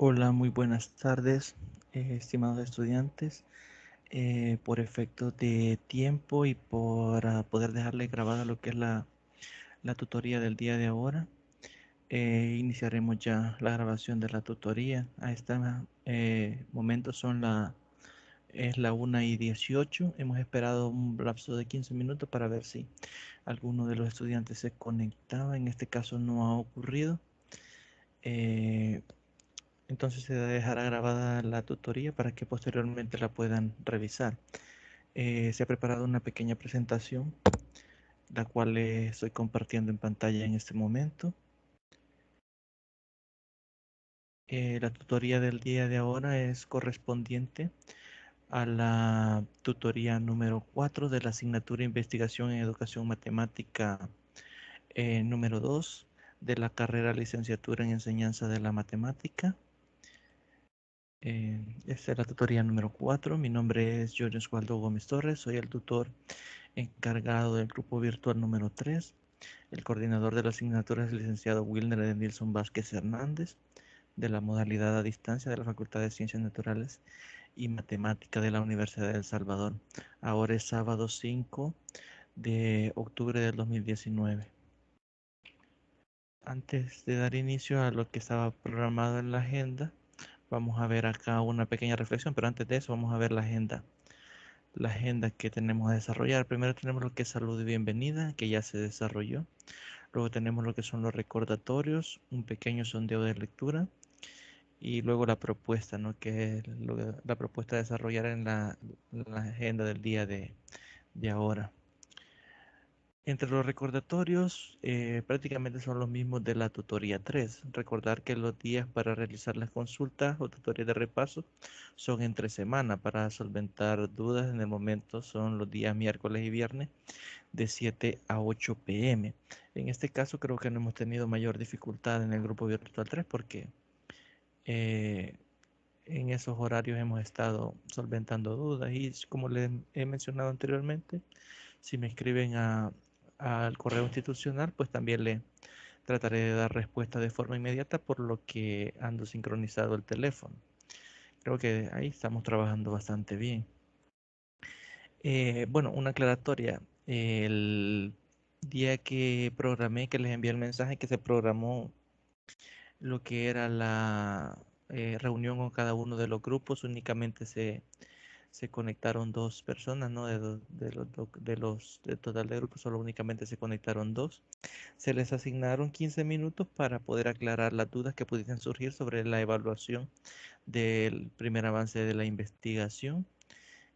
Hola, muy buenas tardes, estimados estudiantes. Por efectos de tiempo y por poder dejarle grabada lo que es la tutoría del día de ahora, iniciaremos ya la grabación de la tutoría. A este momento es la 1:18. Hemos esperado un lapso de 15 minutos para ver si alguno de los estudiantes se conectaba. En este caso no ha ocurrido. Eh, Entonces se dejará grabada la tutoría para que posteriormente la puedan revisar. Se ha preparado una pequeña presentación, la cual estoy compartiendo en pantalla en este momento. La tutoría del día de ahora es correspondiente a la tutoría número 4 de la asignatura Investigación en Educación Matemática número 2 de la carrera Licenciatura en Enseñanza de la Matemática. Esta es la tutoría número 4. Mi nombre es Jorge Osvaldo Gómez Torres. Soy el tutor encargado del grupo virtual número 3. El coordinador de la asignatura es el licenciado Wilner Edenilson Vázquez Hernández, de la modalidad a distancia de la Facultad de Ciencias Naturales y Matemática de la Universidad de El Salvador. Ahora es sábado 5 de octubre del 2019. Antes de dar inicio a lo que estaba programado en la agenda, vamos a ver acá una pequeña reflexión, pero antes de eso vamos a ver la agenda que tenemos a desarrollar. Primero tenemos lo que es salud y bienvenida, que ya se desarrolló. Luego tenemos lo que son los recordatorios, un pequeño sondeo de lectura y luego la propuesta, ¿no? Que es la propuesta a desarrollar en la agenda del día de ahora. Entre los recordatorios, prácticamente son los mismos de la tutoría 3. Recordar que los días para realizar las consultas o tutorías de repaso son entre semana. Para solventar dudas en el momento son los días miércoles y viernes de 7 a 8 p.m. En este caso creo que no hemos tenido mayor dificultad en el grupo virtual 3 porque eh, en esos horarios hemos estado solventando dudas y como les he mencionado anteriormente, si me escriben al correo institucional, pues también le trataré de dar respuesta de forma inmediata, por lo que ando sincronizado el teléfono. Creo que ahí estamos trabajando bastante bien. Bueno, una aclaratoria. El día que programé, que les envié el mensaje, que se programó lo que era la reunión con cada uno de los grupos, únicamente se conectaron dos personas, ¿no? Del total de grupos, solo únicamente se conectaron dos. Se les asignaron 15 minutos para poder aclarar las dudas que pudiesen surgir sobre la evaluación del primer avance de la investigación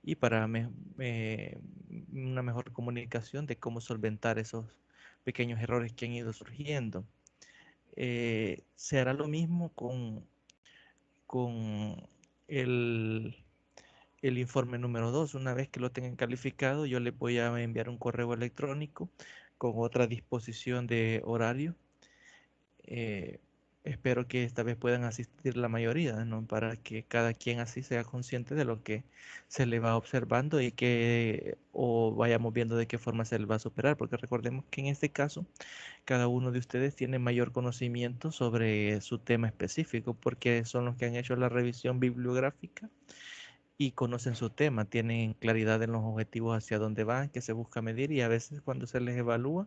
y para una mejor comunicación de cómo solventar esos pequeños errores que han ido surgiendo. Se hará lo mismo con el, el informe número 2. Una vez que lo tengan calificado, yo les voy a enviar un correo electrónico con otra disposición de horario. Eh, Espero que esta vez puedan asistir la mayoría, ¿no? Para que cada quien así sea consciente de lo que se le va observando y que o vayamos viendo de qué forma se le va a superar, porque recordemos que en este caso cada uno de ustedes tiene mayor conocimiento sobre su tema específico, porque son los que han hecho la revisión bibliográfica y conocen su tema, tienen claridad en los objetivos hacia dónde van, qué se busca medir y a veces cuando se les evalúa,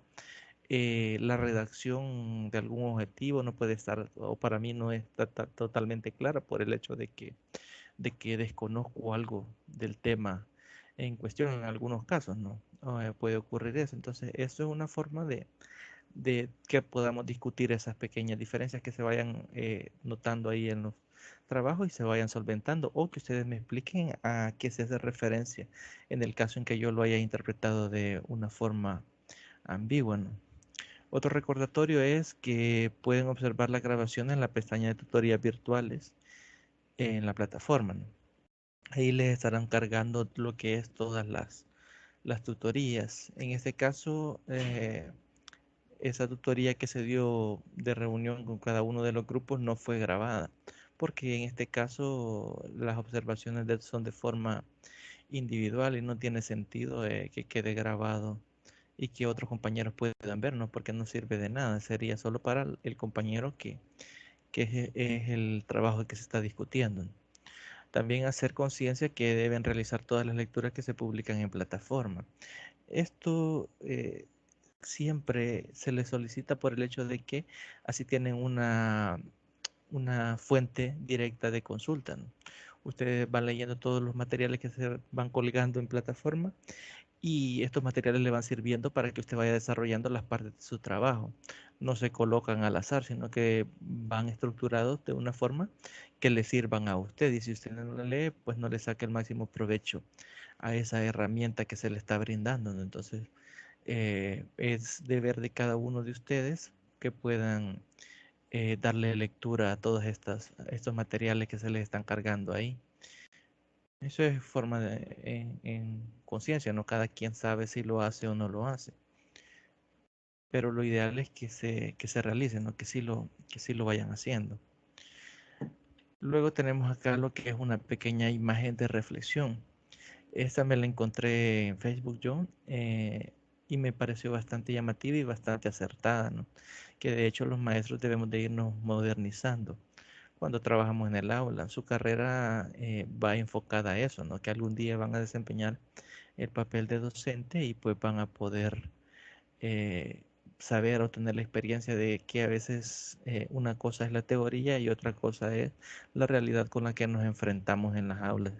la redacción de algún objetivo no puede estar, o para mí no está totalmente clara por el hecho de que desconozco algo del tema en cuestión en algunos casos, ¿no? Puede ocurrir eso. Entonces, eso es una forma de que podamos discutir esas pequeñas diferencias que se vayan notando ahí en los trabajos y se vayan solventando, o que ustedes me expliquen a qué se hace referencia en el caso en que yo lo haya interpretado de una forma ambigua, ¿no? Otro recordatorio es que pueden observar la grabación en la pestaña de tutorías virtuales en la plataforma, ¿no? Ahí les estarán cargando lo que es todas las tutorías. En este caso, esa tutoría que se dio de reunión con cada uno de los grupos no fue grabada, porque en este caso las observaciones son de forma individual y no tiene sentido que quede grabado y que otros compañeros puedan ver, ¿no? Porque no sirve de nada, sería solo para el compañero que es el trabajo que se está discutiendo. También hacer conciencia que deben realizar todas las lecturas que se publican en plataforma. Esto siempre se les solicita por el hecho de que así tienen una fuente directa de consulta, ¿no? Ustedes van leyendo todos los materiales que se van colgando en plataforma y estos materiales le van sirviendo para que usted vaya desarrollando las partes de su trabajo. No se colocan al azar, sino que van estructurados de una forma que le sirvan a usted. Y si usted no la lee, pues no le saque el máximo provecho a esa herramienta que se le está brindando, ¿no? Entonces, es deber de cada uno de ustedes que puedan darle lectura a todos estos materiales que se les están cargando ahí. Eso es forma en conciencia, ¿no? Cada quien sabe si lo hace o no lo hace. Pero lo ideal es que se realice, ¿no? Que sí lo vayan haciendo. Luego tenemos acá lo que es una pequeña imagen de reflexión. Esta me la encontré en Facebook yo y me pareció bastante llamativa y bastante acertada, ¿no? Que de hecho los maestros debemos de irnos modernizando cuando trabajamos en el aula. Su carrera va enfocada a eso, ¿no? Que algún día van a desempeñar el papel de docente y pues van a poder eh, saber o tener la experiencia de que a veces una cosa es la teoría y otra cosa es la realidad con la que nos enfrentamos en las aulas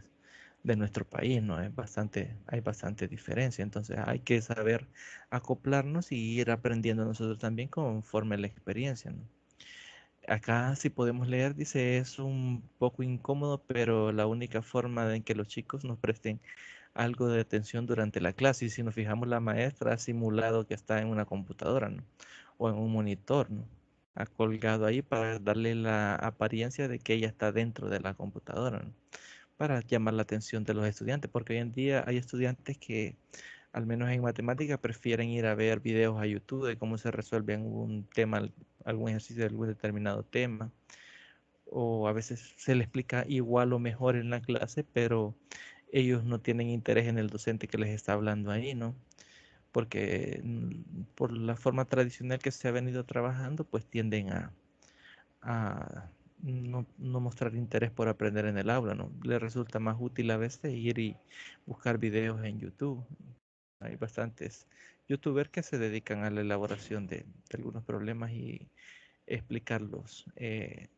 de nuestro país, ¿no? Hay bastante diferencia, entonces hay que saber acoplarnos y ir aprendiendo nosotros también conforme la experiencia, ¿no? Acá si podemos leer, dice, es un poco incómodo, pero la única forma en que los chicos nos presten algo de atención durante la clase, y si nos fijamos, la maestra ha simulado que está en una computadora, ¿no? O en un monitor, ¿no? Ha colgado ahí para darle la apariencia de que ella está dentro de la computadora, ¿no? Para llamar la atención de los estudiantes, porque hoy en día hay estudiantes que, al menos en matemática, prefieren ir a ver videos a YouTube de cómo se resuelve algún tema, algún ejercicio de algún determinado tema, o a veces se le explica igual o mejor en la clase, pero ellos no tienen interés en el docente que les está hablando ahí, ¿no? Porque por la forma tradicional que se ha venido trabajando, pues tienden a no mostrar interés por aprender en el aula, ¿no? Les resulta más útil a veces ir y buscar videos en YouTube. Hay bastantes youtubers que se dedican a la elaboración de algunos problemas y explicarlos de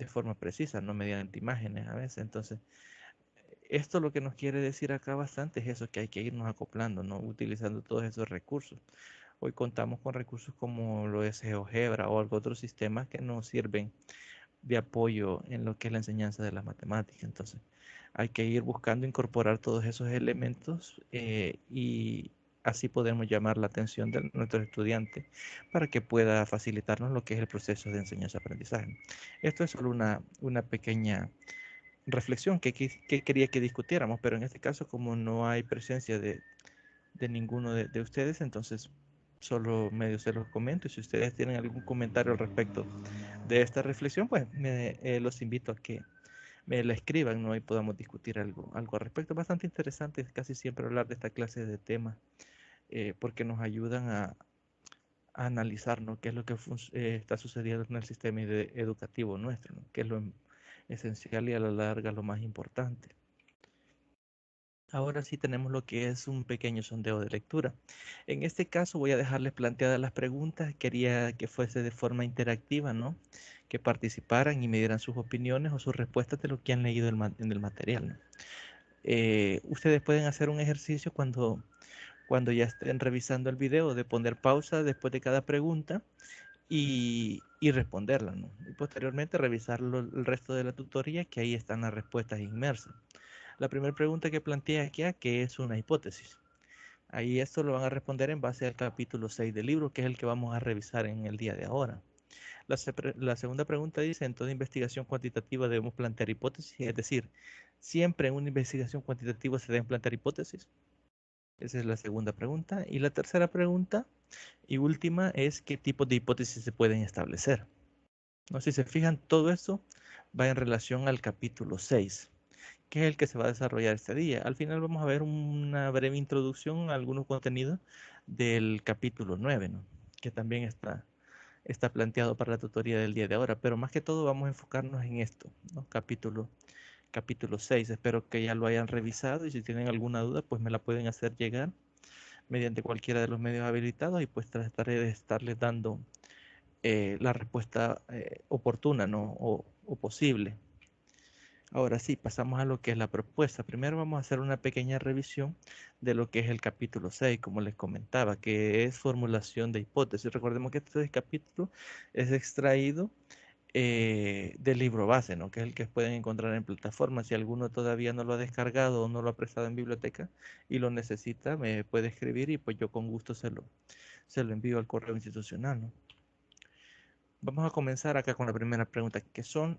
forma precisa, no mediante imágenes a veces. Entonces, esto lo que nos quiere decir acá bastante es eso, que hay que irnos acoplando, ¿no? Utilizando todos esos recursos. Hoy contamos con recursos como lo es GeoGebra o algo otros sistemas que nos sirven de apoyo en lo que es la enseñanza de las matemáticas. Entonces, hay que ir buscando incorporar todos esos elementos y así podemos llamar la atención de nuestros estudiantes para que pueda facilitarnos lo que es el proceso de enseñanza-aprendizaje. Esto es solo una pequeña reflexión que quería que discutiéramos, pero en este caso, como no hay presencia de ninguno de ustedes, entonces solo medio se los comento. Y si ustedes tienen algún comentario al respecto de esta reflexión, pues los invito a que me la escriban, ¿no? Y podamos discutir algo al respecto. Bastante interesante casi siempre hablar de esta clase de temas, porque nos ayudan a analizar, ¿no? Qué es lo que está sucediendo en el sistema educativo nuestro, ¿no? Que es lo esencial y a la larga lo más importante. Ahora sí tenemos lo que es un pequeño sondeo de lectura. En este caso voy a dejarles planteadas las preguntas. Quería que fuese de forma interactiva, ¿no? Que participaran y me dieran sus opiniones o sus respuestas de lo que han leído en el material, ¿no? Ustedes pueden hacer un ejercicio cuando ya estén revisando el video de poner pausa después de cada pregunta y responderla, ¿no? Y posteriormente revisar el resto de la tutoría, que ahí están las respuestas inmersas. La primera pregunta que plantea aquí, ¿qué es una hipótesis? Ahí esto lo van a responder en base al capítulo 6 del libro, que es el que vamos a revisar en el día de ahora. La segunda pregunta dice, en toda investigación cuantitativa debemos plantear hipótesis, es decir, siempre en una investigación cuantitativa se deben plantear hipótesis. Esa es la segunda pregunta. Y la tercera pregunta y última es, ¿qué tipo de hipótesis se pueden establecer? ¿No? Si se fijan, todo esto va en relación al capítulo 6, que es el que se va a desarrollar este día. Al final vamos a ver una breve introducción a algunos contenidos del capítulo 9, ¿no? Que también está está planteado para la tutoría del día de ahora. Pero más que todo vamos a enfocarnos en esto, ¿no? Capítulo 6. Espero que ya lo hayan revisado y si tienen alguna duda, pues me la pueden hacer llegar mediante cualquiera de los medios habilitados y pues trataré de estarles dando la respuesta oportuna, ¿no? O posible. Ahora sí, pasamos a lo que es la propuesta. Primero vamos a hacer una pequeña revisión de lo que es el capítulo 6, como les comentaba, que es formulación de hipótesis. Recordemos que este capítulo es extraído del libro base, ¿no? Que es el que pueden encontrar en plataformas. Si alguno todavía no lo ha descargado o no lo ha prestado en biblioteca y lo necesita, me puede escribir y pues yo con gusto se lo envío al correo institucional, ¿no? Vamos a comenzar acá con la primera pregunta, ¿qué son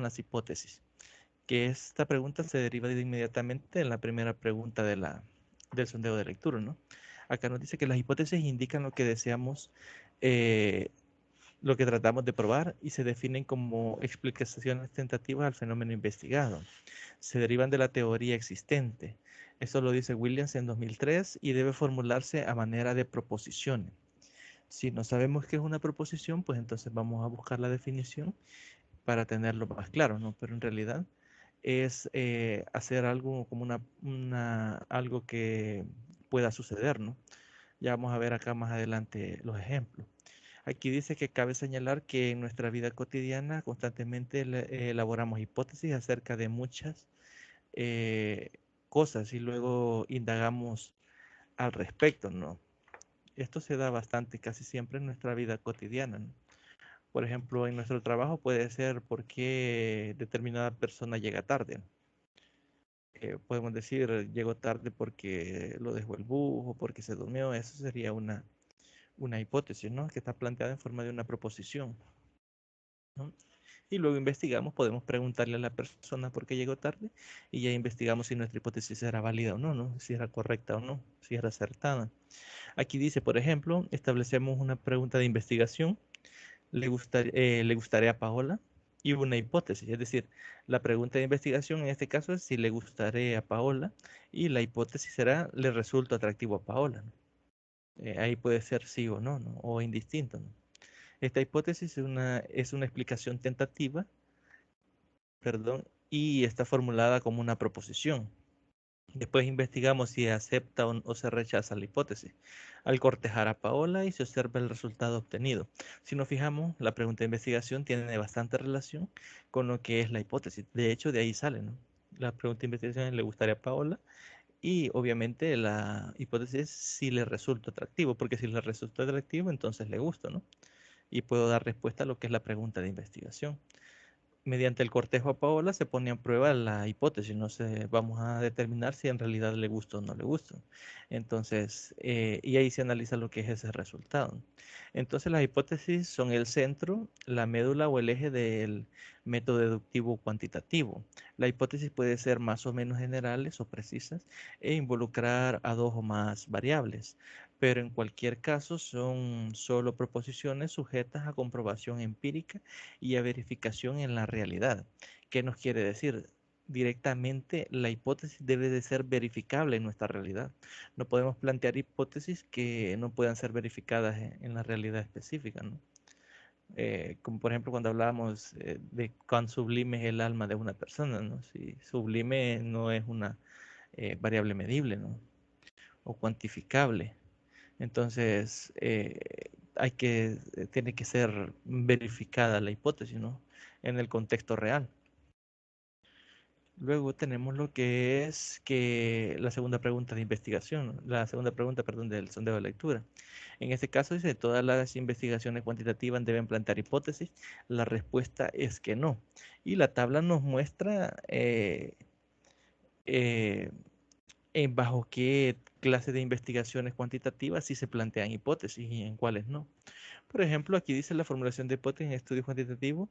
las hipótesis? Que esta pregunta se deriva de inmediatamente en la primera pregunta del sondeo de lectura, ¿no? Acá nos dice que las hipótesis indican lo que deseamos, eh, lo que tratamos de probar y se definen como explicaciones tentativas al fenómeno investigado. Se derivan de la teoría existente. Eso lo dice Williams en 2003 y debe formularse a manera de proposiciones. Si no sabemos qué es una proposición, pues entonces vamos a buscar la definición para tenerlo más claro, ¿no? Pero en realidad es hacer algo como algo que pueda suceder, ¿no? Ya vamos a ver acá más adelante los ejemplos. Aquí dice que cabe señalar que en nuestra vida cotidiana constantemente elaboramos hipótesis acerca de muchas eh, cosas y luego indagamos al respecto, ¿no? Esto se da bastante, casi siempre en nuestra vida cotidiana, ¿no? Por ejemplo, en nuestro trabajo puede ser por qué determinada persona llega tarde. Podemos decir, llegó tarde porque lo dejó el bus o porque se durmió. Eso sería una hipótesis, ¿no? Que está planteada en forma de una proposición, ¿no? Y luego investigamos, podemos preguntarle a la persona por qué llegó tarde y ya investigamos si nuestra hipótesis era válida o no, ¿no? Si era correcta o no, si era acertada. Aquí dice, por ejemplo, establecemos una pregunta de investigación. ¿Le gustaría a Paola? Y una hipótesis, es decir, la pregunta de investigación en este caso es si le gustaría a Paola y la hipótesis será, ¿le resulta atractivo a Paola? ¿No? Ahí puede ser sí o no, ¿no? O indistinto, ¿no? Esta hipótesis es una explicación tentativa, perdón, y está formulada como una proposición. Después investigamos si acepta o se rechaza la hipótesis. Al cortejar a Paola y se observa el resultado obtenido. Si nos fijamos, la pregunta de investigación tiene bastante relación con lo que es la hipótesis. De hecho, de ahí sale, ¿no? La pregunta de investigación es, ¿le gustaría a Paola? Y obviamente la hipótesis es si le resulta atractivo, porque si le resulta atractivo, entonces le gusta, ¿no? Y puedo dar respuesta a lo que es la pregunta de investigación. Mediante el cortejo a Paola se pone a prueba la hipótesis, no sé, vamos a determinar si en realidad le gusta o no le gusta. Entonces, y ahí se analiza lo que es ese resultado. Entonces, las hipótesis son el centro, la médula o el eje del método deductivo cuantitativo. La hipótesis puede ser más o menos generales o precisas e involucrar a dos o más variables, pero en cualquier caso son solo proposiciones sujetas a comprobación empírica y a verificación en la realidad. ¿Qué nos quiere decir? Directamente la hipótesis debe de ser verificable en nuestra realidad. No podemos plantear hipótesis que no puedan ser verificadas en la realidad específica, ¿no? Como por ejemplo cuando hablábamos de cuán sublime es el alma de una persona, ¿no? Si sublime no es una variable medible, ¿no? O cuantificable. Entonces, tiene que ser verificada la hipótesis, ¿no? En el contexto real. Luego tenemos lo que es que la segunda pregunta de investigación, ¿no? La segunda pregunta, perdón, del sondeo de lectura. En este caso dice, ¿todas las investigaciones cuantitativas deben plantear hipótesis? La respuesta es que no. Y la tabla nos muestra eh, bajo qué clase de investigaciones cuantitativas sí se plantean hipótesis y en cuáles no. Por ejemplo, aquí dice la formulación de hipótesis en estudios cuantitativos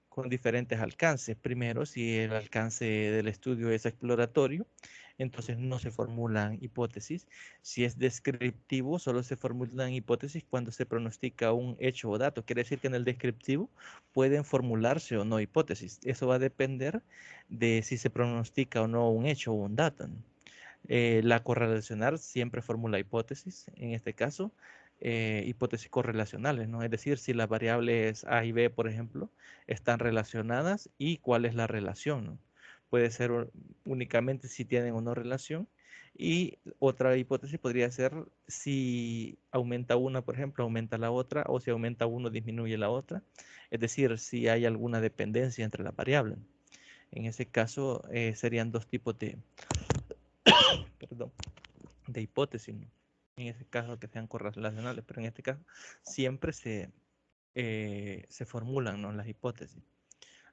con diferentes alcances. Primero, si el alcance del estudio es exploratorio, entonces no se formulan hipótesis. Si es descriptivo, solo se formulan hipótesis cuando se pronostica un hecho o dato. Quiere decir que en el descriptivo pueden formularse o no hipótesis. Eso va a depender de si se pronostica o no un hecho o un dato, ¿no? La correlacionar siempre formula hipótesis, en este caso, hipótesis correlacionales, ¿no? Es decir, si las variables A y B, por ejemplo, están relacionadas y cuál es la relación, ¿no? Puede ser únicamente si tienen o no relación. Y otra hipótesis podría ser si aumenta una, por ejemplo, aumenta la otra, o si aumenta uno, disminuye la otra. Es decir, si hay alguna dependencia entre las variables. En ese caso, serían dos tipos perdón, de hipótesis, ¿no? En ese caso que sean correlacionales, pero en este caso siempre se formulan, ¿no?, las hipótesis.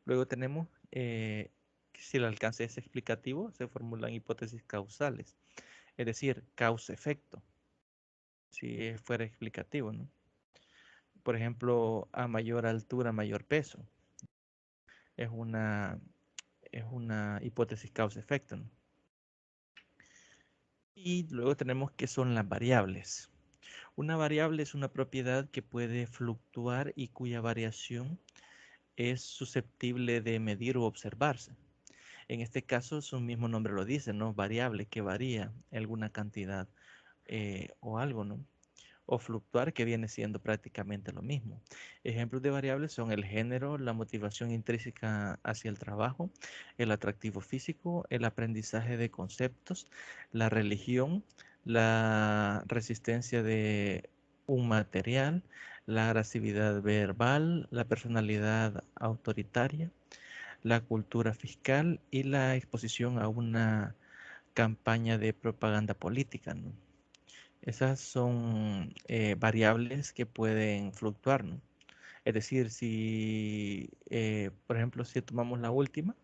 Luego tenemos que si el alcance es explicativo, se formulan hipótesis causales, es decir, causa-efecto, si fuera explicativo, ¿no? Por ejemplo, a mayor altura, mayor peso. Es una hipótesis causa-efecto, ¿no? Y luego tenemos qué son las variables. Una variable es una propiedad que puede fluctuar y cuya variación es susceptible de medir o observarse. En este caso, su mismo nombre lo dice, ¿no? Variable que varía alguna cantidad o algo, ¿no? O fluctuar, que viene siendo prácticamente lo mismo. Ejemplos de variables son el género, la motivación intrínseca hacia el trabajo, el atractivo físico, el aprendizaje de conceptos, la religión, la resistencia de un material, la agresividad verbal, la personalidad autoritaria, la cultura fiscal y la exposición a una campaña de propaganda política, ¿no? Esas son variables que pueden fluctuar, ¿no? Es decir, si, por ejemplo, si tomamos la última,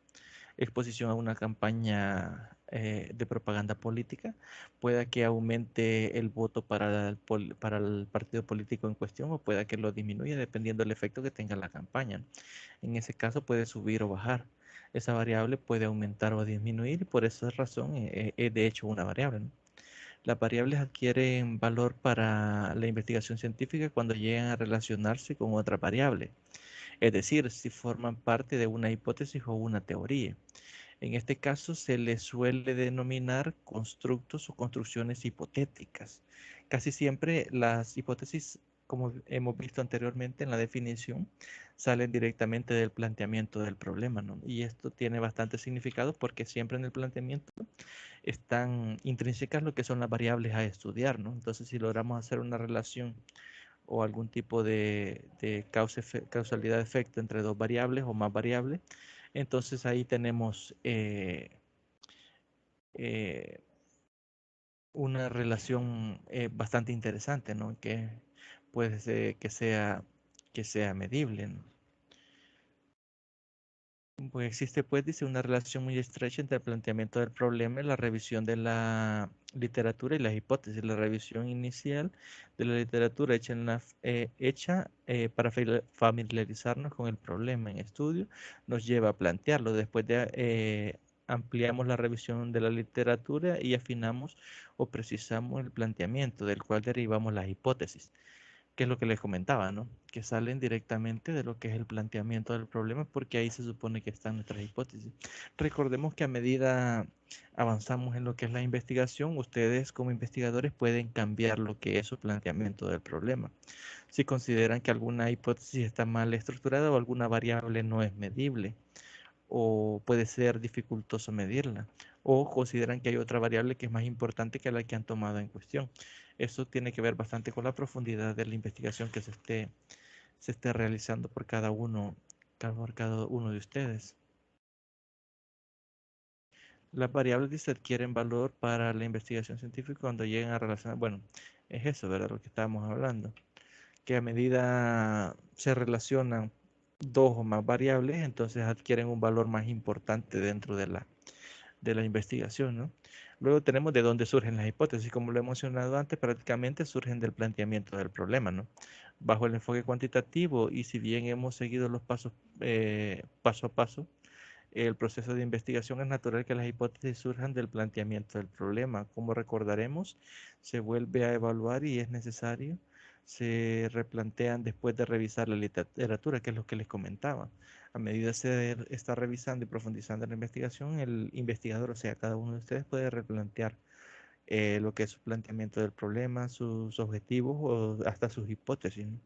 exposición a una campaña de propaganda política, pueda que aumente el voto para el partido político en cuestión o pueda que lo disminuya dependiendo del efecto que tenga la campaña. En ese caso puede subir o bajar. Esa variable puede aumentar o disminuir y por esa razón es de hecho una variable, ¿no? Las variables adquieren valor para la investigación científica cuando llegan a relacionarse con otra variable, es decir, si forman parte de una hipótesis o una teoría. En este caso se les suele denominar constructos o construcciones hipotéticas. Casi siempre las hipótesis, como hemos visto anteriormente en la definición, salen directamente del planteamiento del problema, ¿no? Y esto tiene bastante significado porque siempre en el planteamiento están intrínsecas lo que son las variables a estudiar, ¿no? Entonces, si logramos hacer una relación o algún tipo de causalidad-efecto entre dos variables o más variables, entonces ahí tenemos eh, una relación bastante interesante, ¿no? Que puede ser que sea medible, ¿no? Pues existe, pues, dice, una relación muy estrecha entre el planteamiento del problema y la revisión de la literatura y las hipótesis. La revisión inicial de la literatura hecha para familiarizarnos con el problema en estudio nos lleva a plantearlo. Después ampliamos la revisión de la literatura y afinamos o precisamos el planteamiento del cual derivamos las hipótesis, que es lo que les comentaba, ¿no? Que salen directamente de lo que es el planteamiento del problema, porque ahí se supone que están nuestras hipótesis. Recordemos que a medida avanzamos en lo que es la investigación, ustedes como investigadores pueden cambiar lo que es su planteamiento del problema. Si consideran que alguna hipótesis está mal estructurada o alguna variable no es medible, o puede ser dificultoso medirla, o consideran que hay otra variable que es más importante que la que han tomado en cuestión. Eso tiene que ver bastante con la profundidad de la investigación que se esté realizando por cada uno de ustedes. Las variables se adquieren valor para la investigación científica cuando llegan a relacionar, bueno, es eso, ¿verdad? Lo que estábamos hablando, que a medida se relacionan dos o más variables, entonces adquieren un valor más importante dentro de la investigación, ¿no? Luego tenemos de dónde surgen las hipótesis. Como lo he mencionado antes, prácticamente surgen del planteamiento del problema, ¿no? Bajo el enfoque cuantitativo, y si bien hemos seguido los pasos paso a paso, el proceso de investigación, es natural que las hipótesis surjan del planteamiento del problema. Como recordaremos, se vuelve a evaluar y es necesario, se replantean después de revisar la literatura, que es lo que les comentaba. A medida se está revisando y profundizando en la investigación, el investigador, o sea, cada uno de ustedes puede replantear lo que es su planteamiento del problema, sus objetivos o hasta sus hipótesis, ¿no?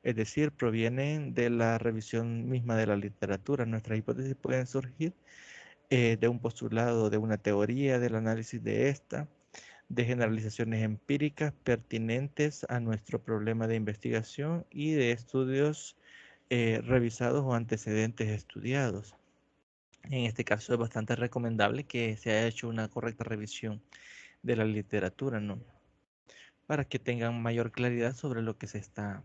Es decir, provienen de la revisión misma de la literatura. Nuestras hipótesis pueden surgir de un postulado, de una teoría, del análisis de esta, de generalizaciones empíricas pertinentes a nuestro problema de investigación y de estudios revisados o antecedentes estudiados. En este caso es bastante recomendable que se haya hecho una correcta revisión de la literatura, ¿no? Para que tengan mayor claridad sobre lo que se está,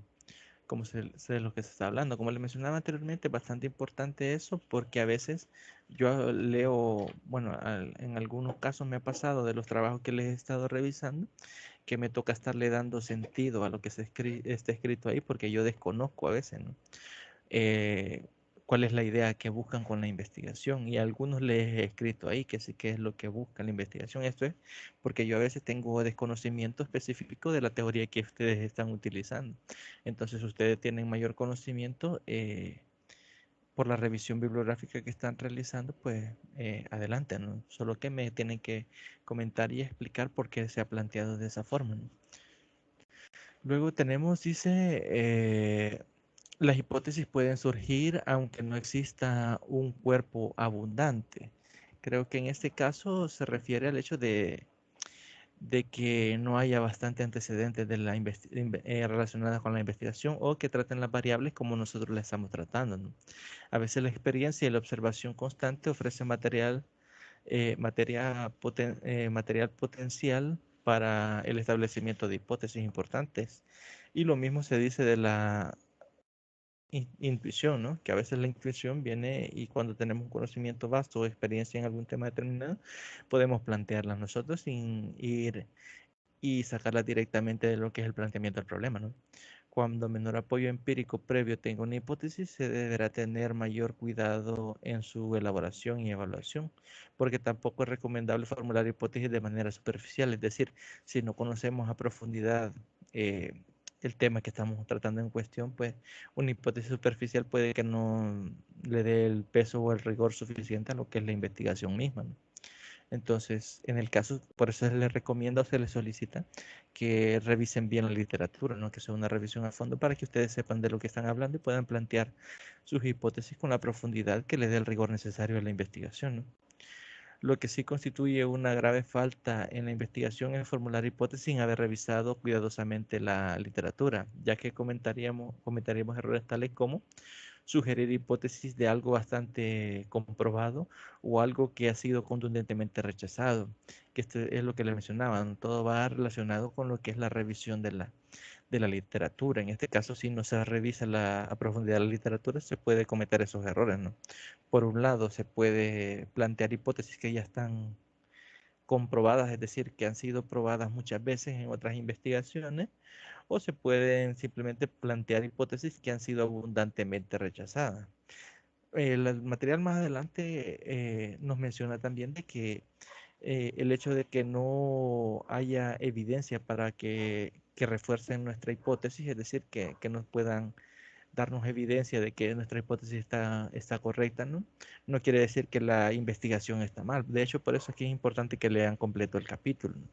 de lo que se está hablando. Como le mencionaba anteriormente, es bastante importante eso porque a veces yo leo, bueno, en algunos casos me ha pasado de los trabajos que les he estado revisando, que me toca estarle dando sentido a lo que está escrito ahí porque yo desconozco a veces, ¿no? eh, cuál es la idea que buscan con la investigación. Y a algunos les he escrito ahí que sí que es lo que busca la investigación. Esto es porque yo a veces tengo desconocimiento específico de la teoría que ustedes están utilizando. Entonces ustedes tienen mayor conocimiento por la revisión bibliográfica que están realizando, pues adelante, ¿no? Solo que me tienen que comentar y explicar por qué se ha planteado de esa forma, ¿no? Luego tenemos, dice, las hipótesis pueden surgir aunque no exista un cuerpo abundante. Creo que en este caso se refiere al hecho de que no haya bastante antecedentes de relacionadas con la investigación o que traten las variables como nosotros las estamos tratando, ¿no? A veces la experiencia y la observación constante ofrecen material potencial para el establecimiento de hipótesis importantes. Y lo mismo se dice de la intuición, ¿no? Que a veces la intuición viene y cuando tenemos un conocimiento vasto o experiencia en algún tema determinado, podemos plantearla nosotros sin ir y sacarla directamente de lo que es el planteamiento del problema, ¿no? Cuando menor apoyo empírico previo tenga una hipótesis, se deberá tener mayor cuidado en su elaboración y evaluación, porque tampoco es recomendable formular hipótesis de manera superficial, es decir, si no conocemos a profundidad eh, el tema que estamos tratando en cuestión, pues una hipótesis superficial puede que no le dé el peso o el rigor suficiente a lo que es la investigación misma, ¿no? Entonces, en el caso, por eso se les recomienda o se les solicita que revisen bien la literatura, ¿no? Que sea una revisión a fondo para que ustedes sepan de lo que están hablando y puedan plantear sus hipótesis con la profundidad que les dé el rigor necesario a la investigación, ¿no? Lo que sí constituye una grave falta en la investigación es formular hipótesis sin haber revisado cuidadosamente la literatura, ya que comentaríamos errores tales como sugerir hipótesis de algo bastante comprobado o algo que ha sido contundentemente rechazado, que esto es lo que le mencionaban, todo va relacionado con lo que es la revisión de la literatura. En este caso, si no se revisa a profundidad la literatura, se puede cometer esos errores, ¿no? Por un lado, se puede plantear hipótesis que ya están comprobadas, es decir, que han sido probadas muchas veces en otras investigaciones, o se pueden simplemente plantear hipótesis que han sido abundantemente rechazadas. El material más adelante nos menciona también de que el hecho de que no haya evidencia para que refuercen nuestra hipótesis, es decir, que nos puedan darnos evidencia de que nuestra hipótesis está correcta, ¿no? No quiere decir que la investigación está mal. De hecho, por eso es que es importante que lean completo el capítulo, ¿no?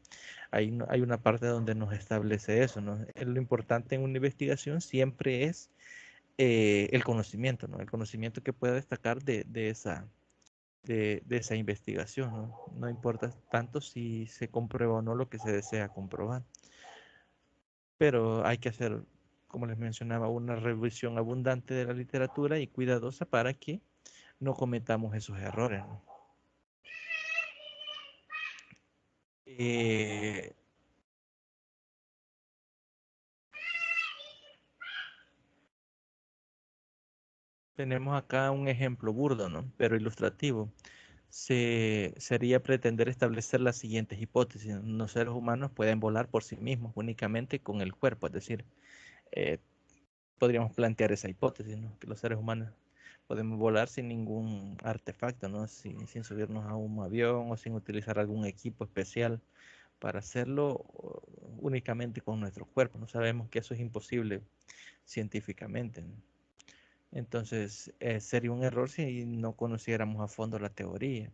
Hay una parte donde nos establece eso, ¿no? Lo importante en una investigación siempre es el conocimiento, ¿no? El conocimiento que pueda destacar de esa investigación, ¿no? No importa tanto si se comprueba o no lo que se desea comprobar, pero hay que hacer, como les mencionaba, una revisión abundante de la literatura y cuidadosa para que no cometamos esos errores, ¿no? Eh, Tenemos acá un ejemplo burdo, ¿no? Pero ilustrativo. Sería pretender establecer las siguientes hipótesis. Los seres humanos pueden volar por sí mismos únicamente con el cuerpo, es decir, eh, podríamos plantear esa hipótesis, ¿no? Que los seres humanos podemos volar sin ningún artefacto, ¿no? Sin subirnos a un avión o sin utilizar algún equipo especial para hacerlo únicamente con nuestro cuerpo. No sabemos que eso es imposible científicamente, ¿no? Entonces, sería un error si no conociéramos a fondo la teoría.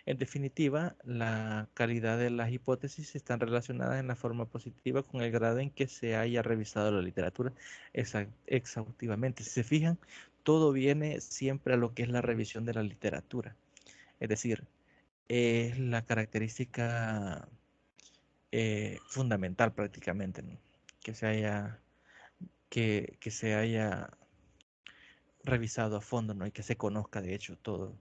En definitiva, la calidad de las hipótesis están relacionadas en la forma positiva con el grado en que se haya revisado la literatura exhaustivamente. Si se fijan, todo viene siempre a lo que es la revisión de la literatura. Es decir, es la característica fundamental prácticamente, ¿no? Que se haya revisado a fondo, ¿no? Y que se conozca de hecho todo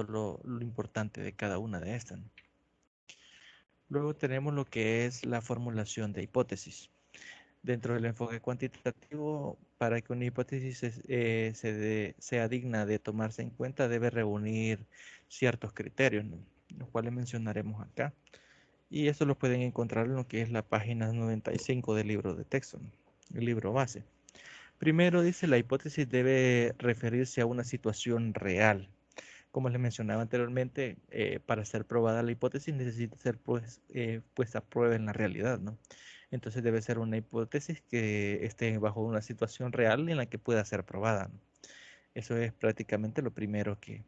lo importante de cada una de estas, ¿no? Luego tenemos lo que es la formulación de hipótesis. Dentro del enfoque cuantitativo, para que una hipótesis sea digna de tomarse en cuenta, debe reunir ciertos criterios, ¿no? Los cuales mencionaremos acá. Y eso lo pueden encontrar en lo que es la página 95 del libro de texto, ¿no? El libro base. Primero dice, la hipótesis debe referirse a una situación real. Como les mencionaba anteriormente, para ser probada la hipótesis necesita ser puesta a prueba en la realidad, ¿no? Entonces debe ser una hipótesis que esté bajo una situación real en la que pueda ser probada, ¿no? Eso es prácticamente lo primero que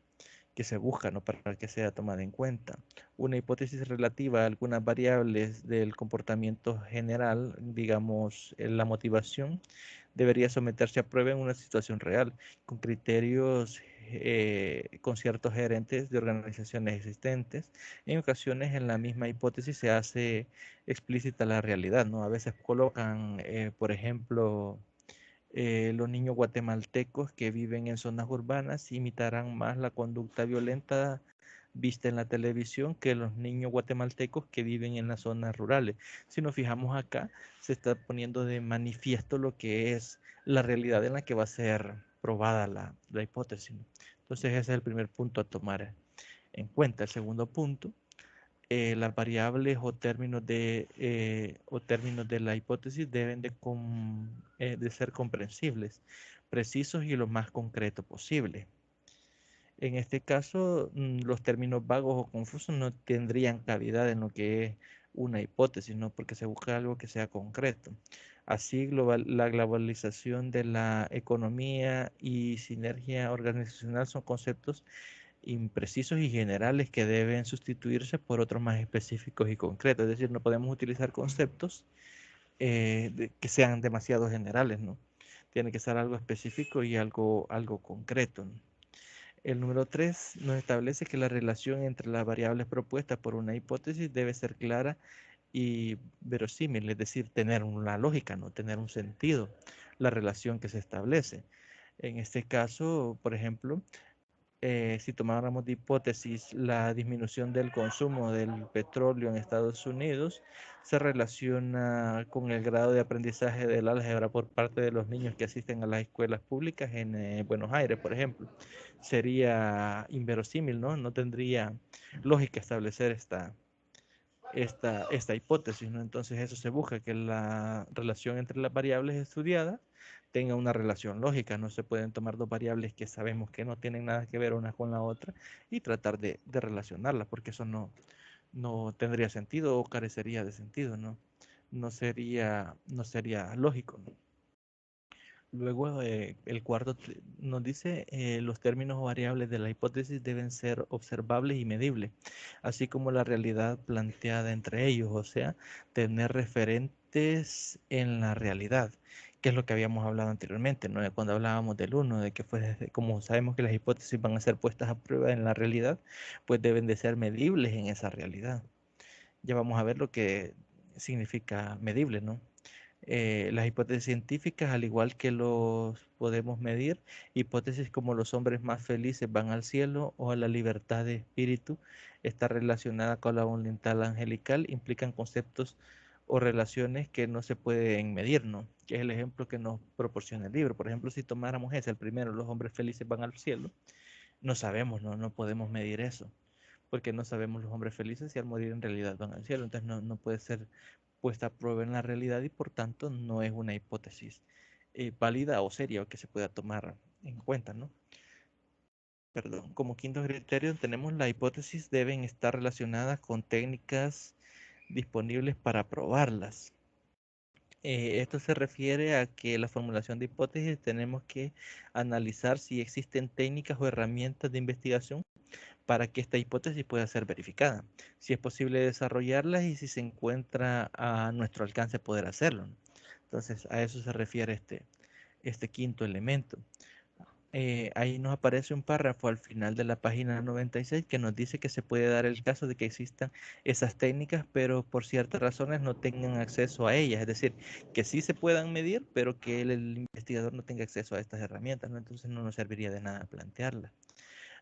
se busca, ¿no? Para que sea tomada en cuenta. Una hipótesis relativa a algunas variables del comportamiento general, digamos, la motivación, debería someterse a prueba en una situación real, con criterios, con ciertos gerentes de organizaciones existentes. En ocasiones en la misma hipótesis se hace explícita la realidad, ¿no? A veces colocan, por ejemplo, los niños guatemaltecos que viven en zonas urbanas imitarán más la conducta violenta vista en la televisión que los niños guatemaltecos que viven en las zonas rurales. Si nos fijamos acá, se está poniendo de manifiesto lo que es la realidad en la que va a ser probada la hipótesis, ¿no? Entonces ese es el primer punto a tomar en cuenta. El segundo punto, las variables o términos de la hipótesis deben de ser comprensibles, precisos y lo más concreto posible. En este caso, los términos vagos o confusos no tendrían cavidad en lo que es una hipótesis, ¿no? Porque se busca algo que sea concreto. Así, la globalización de la economía y sinergia organizacional son conceptos imprecisos y generales que deben sustituirse por otros más específicos y concretos. Es decir, no podemos utilizar conceptos que sean demasiado generales, ¿no? Tiene que ser algo específico y algo concreto, ¿no? El número 3 nos establece que la relación entre las variables propuestas por una hipótesis debe ser clara y verosímil, es decir, tener una lógica, no tener un sentido, la relación que se establece. En este caso, por ejemplo, si tomáramos de hipótesis la disminución del consumo del petróleo en Estados Unidos, se relaciona con el grado de aprendizaje del álgebra por parte de los niños que asisten a las escuelas públicas en Buenos Aires, por ejemplo. Sería inverosímil, ¿no? No tendría lógica establecer esta hipótesis, ¿no? Entonces eso se busca, que la relación entre las variables estudiadas tenga una relación lógica. No se pueden tomar dos variables que sabemos que no tienen nada que ver una con la otra y tratar de relacionarlas, porque eso no tendría sentido o carecería de sentido, ¿no? No sería lógico, ¿no? Luego, el cuarto nos dice, los términos o variables de la hipótesis deben ser observables y medibles, así como la realidad planteada entre ellos, o sea, tener referentes en la realidad, que es lo que habíamos hablado anteriormente, ¿no? Cuando hablábamos del uno, de que pues, como sabemos que las hipótesis van a ser puestas a prueba en la realidad, pues deben de ser medibles en esa realidad. Ya vamos a ver lo que significa medible, ¿no? Las hipótesis científicas, al igual que los podemos medir, hipótesis como los hombres más felices van al cielo o la libertad de espíritu está relacionada con la voluntad angelical, implican conceptos o relaciones que no se pueden medir, ¿no? Que es el ejemplo que nos proporciona el libro. Por ejemplo, si tomáramos ese, el primero, los hombres felices van al cielo, no sabemos, no podemos medir eso, porque no sabemos los hombres felices si al morir en realidad van al cielo, entonces no puede ser puesta a prueba en la realidad y por tanto no es una hipótesis válida o seria o que se pueda tomar en cuenta, ¿no? Perdón. Como quinto criterio tenemos la hipótesis deben estar relacionadas con técnicas disponibles para probarlas. Esto se refiere a que la formulación de hipótesis tenemos que analizar si existen técnicas o herramientas de investigación para que esta hipótesis pueda ser verificada, si es posible desarrollarla y si se encuentra a nuestro alcance poder hacerlo, ¿no? Entonces, a eso se refiere este quinto elemento. Ahí nos aparece un párrafo al final de la página 96 que nos dice que se puede dar el caso de que existan esas técnicas, pero por ciertas razones no tengan acceso a ellas. Es decir, que sí se puedan medir, pero que el investigador no tenga acceso a estas herramientas, ¿no? Entonces no nos serviría de nada plantearlas.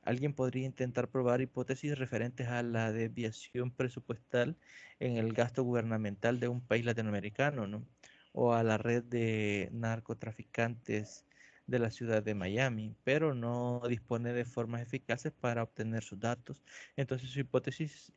Alguien podría intentar probar hipótesis referentes a la desviación presupuestal en el gasto gubernamental de un país latinoamericano, ¿no? O a la red de narcotraficantes de la ciudad de Miami, pero no dispone de formas eficaces para obtener sus datos. Entonces su hipótesis,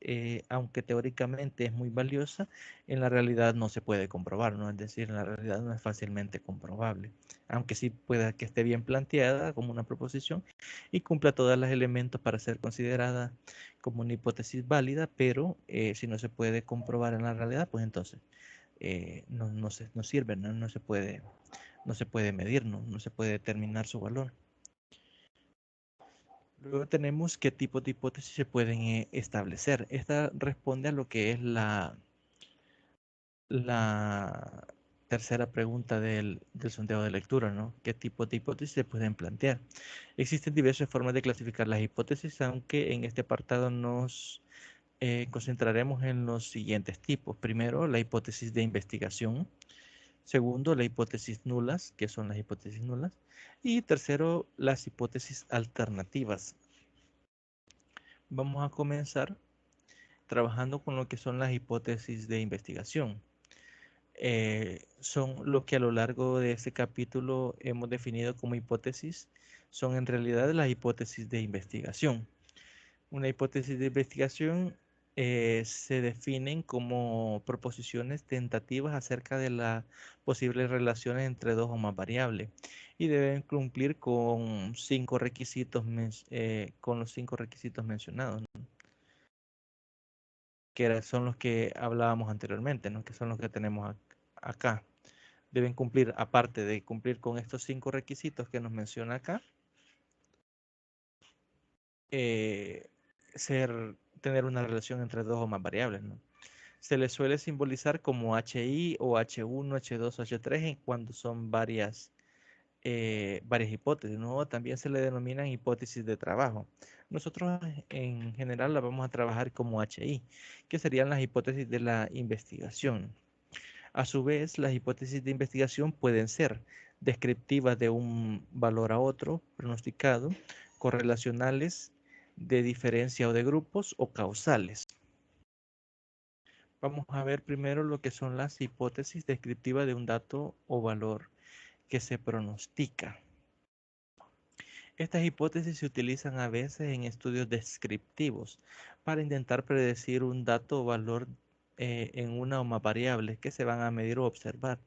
aunque teóricamente es muy valiosa, en la realidad no se puede comprobar, ¿no? Es decir, en la realidad no es fácilmente comprobable, aunque sí pueda que esté bien planteada como una proposición y cumpla todos los elementos para ser considerada como una hipótesis válida, pero si no se puede comprobar en la realidad, pues entonces no sirve, ¿no? No se puede medir, no se puede determinar su valor. Luego tenemos qué tipo de hipótesis se pueden establecer. Esta responde a lo que es la tercera pregunta del sondeo de lectura, ¿no? ¿Qué tipo de hipótesis se pueden plantear? Existen diversas formas de clasificar las hipótesis, aunque en este apartado nos concentraremos en los siguientes tipos. Primero, la hipótesis de investigación. Segundo, la hipótesis nulas, que son las hipótesis nulas. Y tercero, las hipótesis alternativas. Vamos a comenzar trabajando con lo que son las hipótesis de investigación. Son lo que a lo largo de este capítulo hemos definido como hipótesis, son en realidad las hipótesis de investigación. Una hipótesis de investigación se definen como proposiciones tentativas acerca de las posibles relaciones entre dos o más variables y deben cumplir con con los cinco requisitos mencionados, ¿no? Son los que hablábamos anteriormente, ¿no? Que son los que tenemos acá. Deben cumplir, aparte de cumplir con estos cinco requisitos que nos menciona acá, eh, tener una relación entre dos o más variables, ¿no? Se les suele simbolizar como HI o H1, H2 o H3 cuando son varias hipótesis, ¿no? También se le denominan hipótesis de trabajo. Nosotros en general la vamos a trabajar como HI, que serían las hipótesis de la investigación. A su vez, las hipótesis de investigación pueden ser descriptivas de un valor a otro, pronosticado, correlacionales, de diferencia o de grupos o causales. Vamos a ver primero lo que son las hipótesis descriptivas de un dato o valor que se pronostica. Estas hipótesis se utilizan a veces en estudios descriptivos para intentar predecir un dato o valor en una o más variables que se van a medir o observar.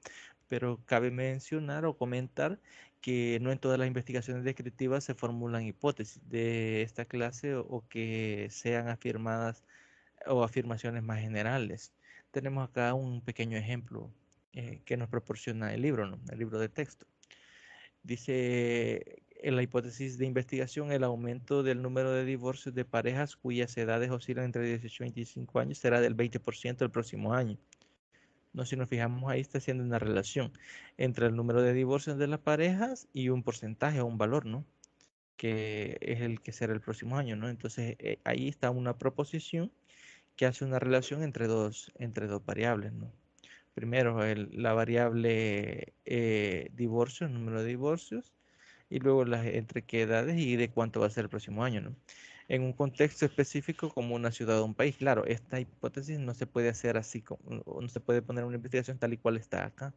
Pero cabe mencionar o comentar que no en todas las investigaciones descriptivas se formulan hipótesis de esta clase o que sean afirmadas o afirmaciones más generales. Tenemos acá un pequeño ejemplo que nos proporciona el libro, ¿no? El libro de texto. Dice en la hipótesis de investigación, el aumento del número de divorcios de parejas cuyas edades oscilan entre 18 y 25 años será del 20% el próximo año. No, si nos fijamos ahí está haciendo una relación entre el número de divorcios de las parejas y un porcentaje o un valor, ¿no? Que es el que será el próximo año, ¿no? Entonces ahí está una proposición que hace una relación entre dos variables, ¿no? Primero la variable divorcio, el número de divorcios, y luego las entre qué edades y de cuánto va a ser el próximo año, ¿no? En un contexto específico como una ciudad o un país. Claro, esta hipótesis no se puede hacer así, o no se puede poner una investigación tal y cual está acá,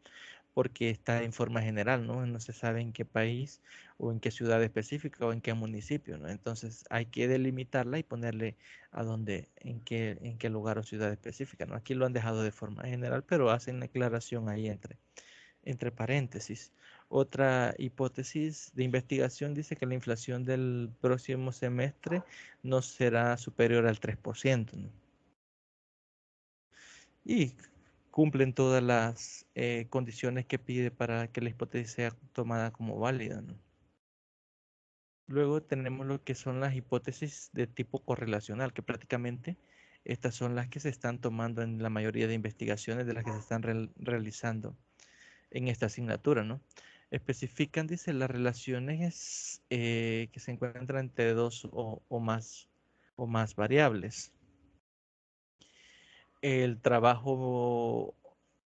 porque está en forma general, ¿no? No se sabe en qué país o en qué ciudad específica o en qué municipio, ¿no? Entonces hay que delimitarla y ponerle a dónde, en qué lugar o ciudad específica, ¿no? Aquí lo han dejado de forma general, pero hacen la aclaración ahí entre paréntesis. Otra hipótesis de investigación dice que la inflación del próximo semestre no será superior al 3%, ¿no? Y cumplen todas las condiciones que pide para que la hipótesis sea tomada como válida, ¿no? Luego tenemos lo que son las hipótesis de tipo correlacional, que prácticamente estas son las que se están tomando en la mayoría de investigaciones de las que se están realizando en esta asignatura, ¿no? Especifican, dice, las relaciones que se encuentran entre dos o más variables. El trabajo,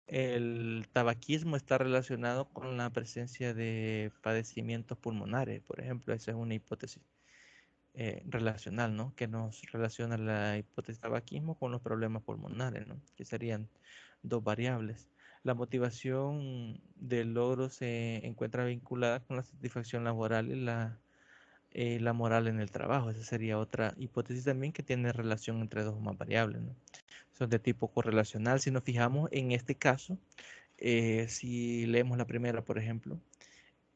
el tabaquismo está relacionado con la presencia de padecimientos pulmonares, por ejemplo, esa es una hipótesis relacional, ¿no? Que nos relaciona la hipótesis tabaquismo con los problemas pulmonares, ¿no? Que serían dos variables. La motivación del logro se encuentra vinculada con la satisfacción laboral y la moral en el trabajo. Esa sería otra hipótesis también que tiene relación entre dos o más variables, ¿no? Son de tipo correlacional. Si nos fijamos en este caso, si leemos la primera, por ejemplo,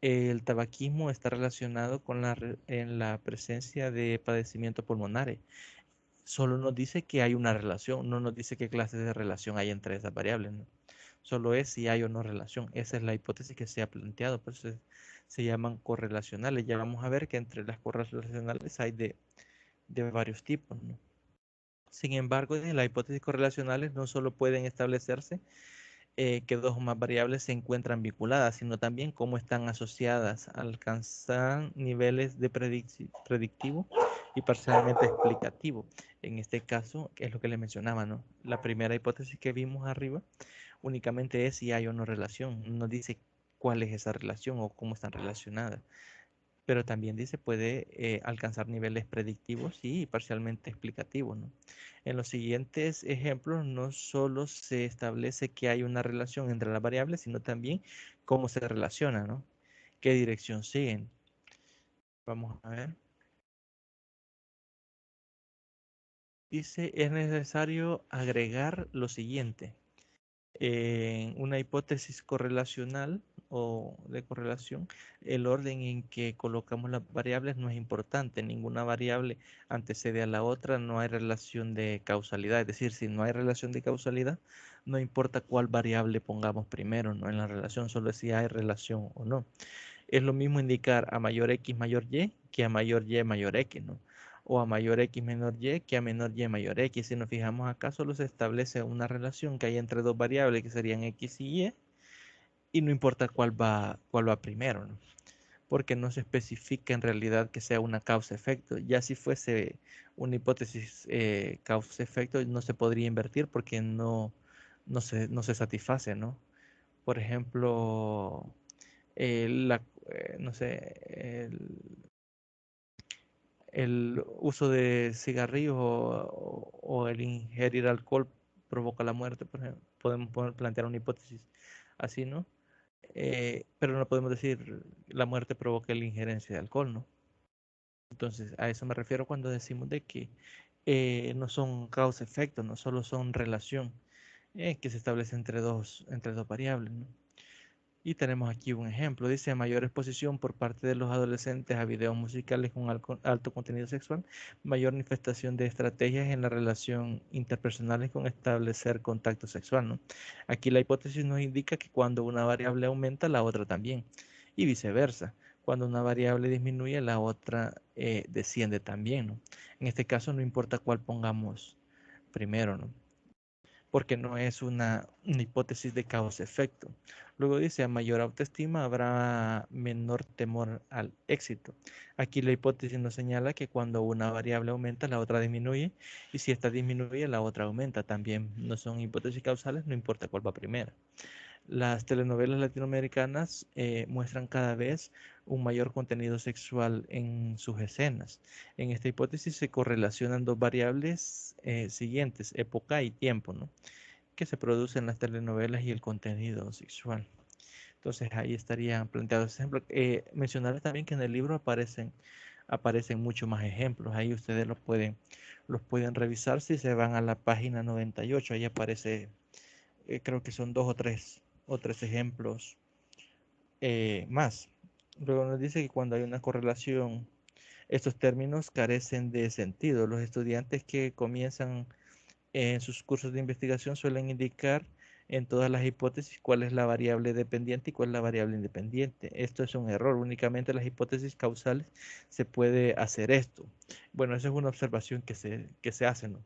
el tabaquismo está relacionado con en la presencia de padecimientos pulmonares. Solo nos dice que hay una relación, no nos dice qué clase de relación hay entre esas variables, ¿no? Solo es si hay o no relación. Esa es la hipótesis que se ha planteado, por eso se llaman correlacionales. Ya vamos a ver que entre las correlacionales hay de varios tipos, ¿no? Sin embargo, en las hipótesis correlacionales no solo pueden establecerse que dos o más variables se encuentran vinculadas, sino también cómo están asociadas, alcanzan niveles de predictivo y parcialmente explicativo. En este caso, es lo que les mencionaba, ¿no? La primera hipótesis que vimos arriba únicamente es si hay o no relación, no dice cuál es esa relación o cómo están relacionadas, pero también dice puede alcanzar niveles predictivos y parcialmente explicativos, ¿no? En los siguientes ejemplos no solo se establece que hay una relación entre las variables, sino también cómo se relacionan, ¿no? ¿Qué dirección siguen? Vamos a ver. Dice, es necesario agregar lo siguiente. En una hipótesis correlacional o de correlación, el orden en que colocamos las variables no es importante. Ninguna variable antecede a la otra, no hay relación de causalidad. Es decir, si no hay relación de causalidad, no importa cuál variable pongamos primero, no en la relación, solo si hay relación o no. Es lo mismo indicar a mayor X mayor Y que a mayor Y mayor X, ¿no? O a mayor X menor Y que a menor Y mayor X. Si nos fijamos acá, solo se establece una relación que hay entre dos variables que serían X y no importa cuál va primero, ¿no? Porque no se especifica en realidad que sea una causa-efecto. Ya si fuese una hipótesis causa-efecto, no se podría invertir porque no se satisface, ¿no? Por ejemplo, no sé, el uso de cigarrillos o el ingerir alcohol provoca la muerte, por ejemplo. Podemos plantear una hipótesis así, ¿no? Pero no podemos decir la muerte provoca la injerencia de alcohol, ¿no? Entonces, a eso me refiero cuando decimos de que no son causa-efecto, no solo son relación que se establece entre dos variables, ¿no? Y tenemos aquí un ejemplo. Dice, mayor exposición por parte de los adolescentes a videos musicales con alto contenido sexual, mayor manifestación de estrategias en la relación interpersonal con establecer contacto sexual, ¿no? Aquí la hipótesis nos indica que cuando una variable aumenta, la otra también. Y viceversa. Cuando una variable disminuye, la otra desciende también, ¿no? En este caso, no importa cuál pongamos primero, ¿no? Porque no es una hipótesis de causa-efecto. Luego dice, a mayor autoestima habrá menor temor al éxito. Aquí la hipótesis nos señala que cuando una variable aumenta, la otra disminuye, y si esta disminuye, la otra aumenta. También no son hipótesis causales, no importa cuál va primero. Las telenovelas latinoamericanas muestran cada vez un mayor contenido sexual en sus escenas. En esta hipótesis se correlacionan dos variables siguientes, época y tiempo, ¿no? Que se producen las telenovelas y el contenido sexual. Entonces ahí estarían planteados ejemplos. Mencionarles también que en el libro aparecen muchos más ejemplos. Ahí ustedes los pueden revisar si se van a la página 98. Ahí aparece, creo que son dos o tres ejemplos más. Luego nos dice que cuando hay una correlación, estos términos carecen de sentido. Los estudiantes que comienzan en sus cursos de investigación suelen indicar en todas las hipótesis cuál es la variable dependiente y cuál es la variable independiente. Esto es un error. Únicamente en las hipótesis causales se puede hacer esto. Bueno, esa es una observación que se hace, ¿no?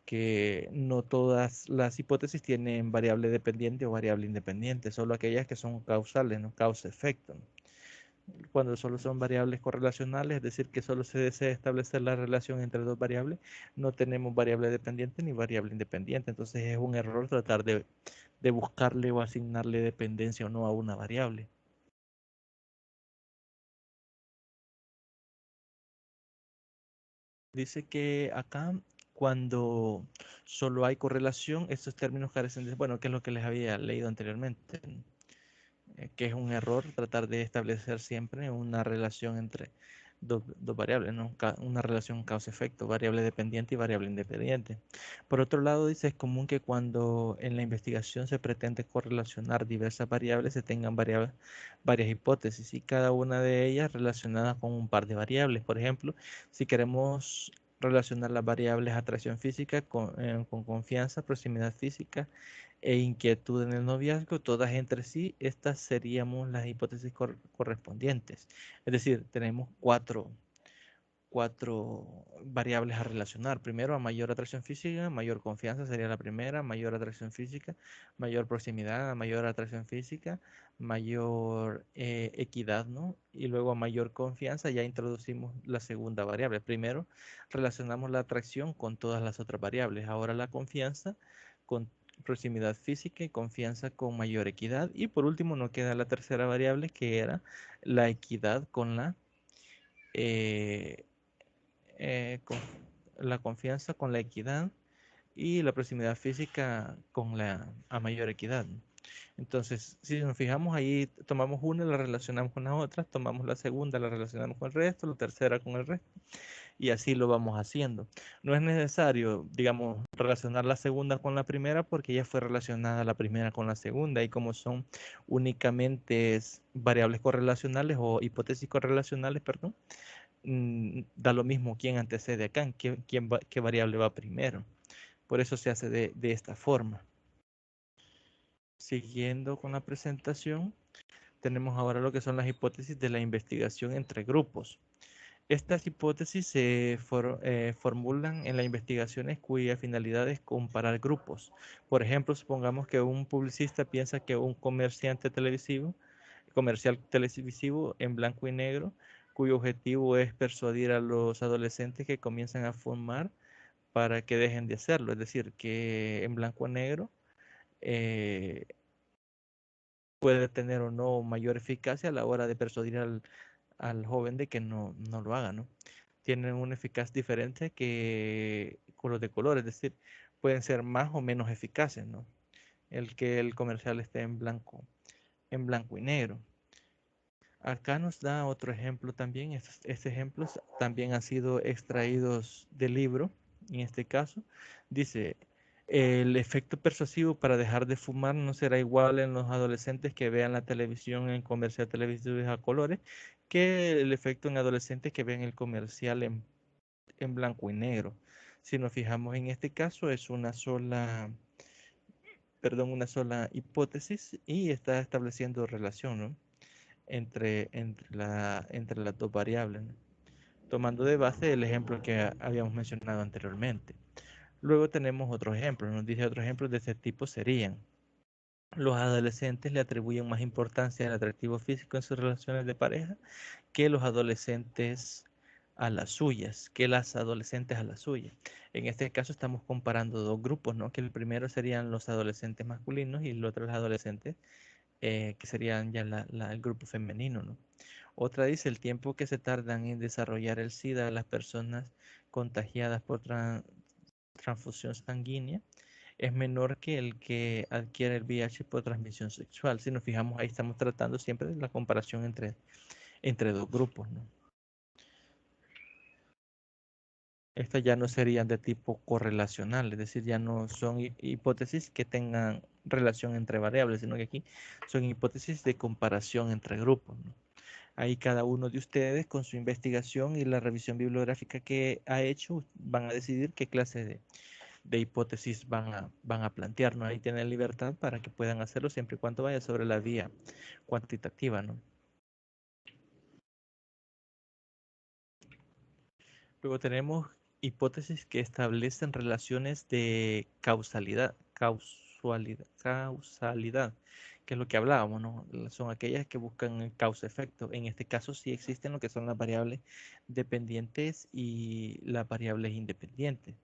Que no todas las hipótesis tienen variable dependiente o variable independiente, solo aquellas que son causales, no causa-efecto, ¿no? Cuando solo son variables correlacionales, es decir, que solo se desea establecer la relación entre dos variables, no tenemos variable dependiente ni variable independiente. Entonces es un error tratar de buscarle o asignarle dependencia o no a una variable. Dice que acá, cuando solo hay correlación, estos términos carecen de, bueno, que es lo que les había leído anteriormente, que es un error tratar de establecer siempre una relación entre dos variables, ¿no? Una relación causa-efecto, variable dependiente y variable independiente. Por otro lado, dice, es común que cuando en la investigación se pretende correlacionar diversas variables, se tengan varias hipótesis y cada una de ellas relacionada con un par de variables. Por ejemplo, si queremos relacionar las variables atracción física con confianza, proximidad física e inquietud en el noviazgo, todas entre sí, estas seríamos las hipótesis correspondientes. Es decir, tenemos cuatro variables a relacionar. Primero, a mayor atracción física, mayor confianza sería la primera, mayor atracción física, mayor proximidad, mayor atracción física, mayor equidad, ¿no? Y luego a mayor confianza ya introducimos la segunda variable. Primero, relacionamos la atracción con todas las otras variables. Ahora la confianza con proximidad física y confianza con mayor equidad. Y por último nos queda la tercera variable que era la equidad con eh, con la confianza con la equidad y la proximidad física con la a mayor equidad. Entonces, si nos fijamos ahí, tomamos una, la relacionamos con la otra, tomamos la segunda, la relacionamos con el resto, la tercera con el resto, y así lo vamos haciendo. No es necesario, digamos, relacionar la segunda con la primera porque ya fue relacionada la primera con la segunda, y como son únicamente variables correlacionales o hipótesis correlacionales, perdón, da lo mismo quién antecede acá, qué variable va primero. Por eso se hace de esta forma. Siguiendo con la presentación, tenemos ahora lo que son las hipótesis de la investigación entre grupos. Estas hipótesis se formulan en las investigaciones cuya finalidad es comparar grupos. Por ejemplo, supongamos que un publicista piensa que un comercial televisivo en blanco y negro, cuyo objetivo es persuadir a los adolescentes que comienzan a fumar para que dejen de hacerlo. Es decir, que en blanco y negro eh, puede tener o no mayor eficacia a la hora de persuadir al joven de que no lo haga, ¿no? Tienen una eficacia diferente que con los de color, es decir, pueden ser más o menos eficaces, ¿no? El que el comercial esté en blanco y negro. Acá nos da otro ejemplo también. Estos ejemplos también han sido extraídos del libro. En este caso, dice, el efecto persuasivo para dejar de fumar no será igual en los adolescentes que vean la televisión en comercial televisivo a colores que el efecto en adolescentes que ven el comercial en blanco y negro. Si nos fijamos en este caso, es una sola hipótesis y está estableciendo relación, ¿no? Entre las dos variables, ¿no? Tomando de base el ejemplo que habíamos mencionado anteriormente. Luego tenemos otro ejemplo, nos dice otro ejemplo de este tipo serían: los adolescentes le atribuyen más importancia al atractivo físico en sus relaciones de pareja que los adolescentes a las suyas, que las adolescentes a las suyas. En este caso estamos comparando dos grupos, ¿no? Que el primero serían los adolescentes masculinos y el otro los adolescentes que serían ya el grupo femenino, ¿no? Otra dice, el tiempo que se tardan en desarrollar el SIDA a las personas contagiadas por transfusión sanguínea es menor que el que adquiere el VIH por transmisión sexual. Si nos fijamos, ahí estamos tratando siempre de la comparación entre dos grupos, ¿no? Estas ya no serían de tipo correlacional, es decir, ya no son hipótesis que tengan relación entre variables, sino que aquí son hipótesis de comparación entre grupos, ¿no? Ahí cada uno de ustedes con su investigación y la revisión bibliográfica que ha hecho van a decidir qué clase de hipótesis van a plantear, ¿no? Ahí tienen libertad para que puedan hacerlo siempre y cuando vaya sobre la vía cuantitativa, ¿no? Luego tenemos hipótesis que establecen relaciones de causalidad, que es lo que hablábamos, ¿no? Son aquellas que buscan el causa-efecto. En este caso sí existen lo que son las variables dependientes y las variables independientes.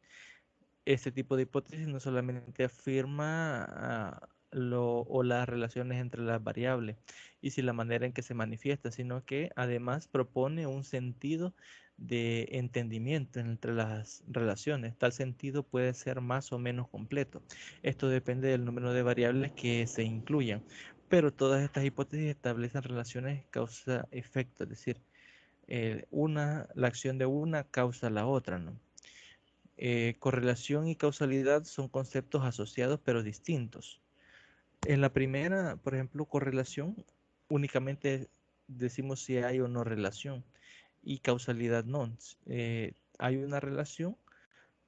Este tipo de hipótesis no solamente afirma o las relaciones entre las variables y si la manera en que se manifiesta, sino que además propone un sentido de entendimiento entre las relaciones. Tal sentido puede ser más o menos completo. Esto depende del número de variables que se incluyan. Pero todas estas hipótesis establecen relaciones causa-efecto, es decir, la acción de una causa la otra, ¿no? Correlación y causalidad son conceptos asociados pero distintos. En la primera, por ejemplo, correlación, únicamente decimos si hay o no relación y causalidad no. Hay una relación,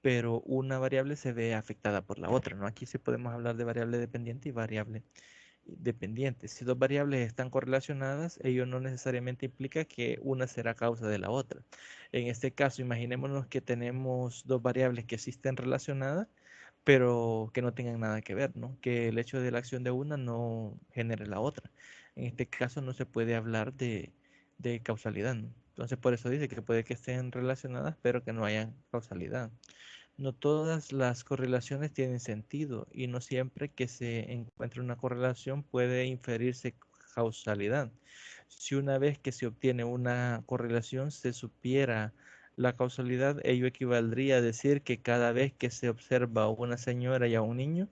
pero una variable se ve afectada por la otra, ¿no? Aquí sí podemos hablar de variable dependiente y variable dependientes. Si dos variables están correlacionadas, ello no necesariamente implica que una será causa de la otra. En este caso, imaginémonos que tenemos dos variables que existen relacionadas, pero que no tengan nada que ver, ¿no? Que el hecho de la acción de una no genere la otra. En este caso no se puede hablar de causalidad, ¿no? Entonces por eso dice que puede que estén relacionadas, pero que no haya causalidad. No todas las correlaciones tienen sentido y no siempre que se encuentre una correlación puede inferirse causalidad. Si una vez que se obtiene una correlación se supiera la causalidad, ello equivaldría a decir que cada vez que se observa a una señora y a un niño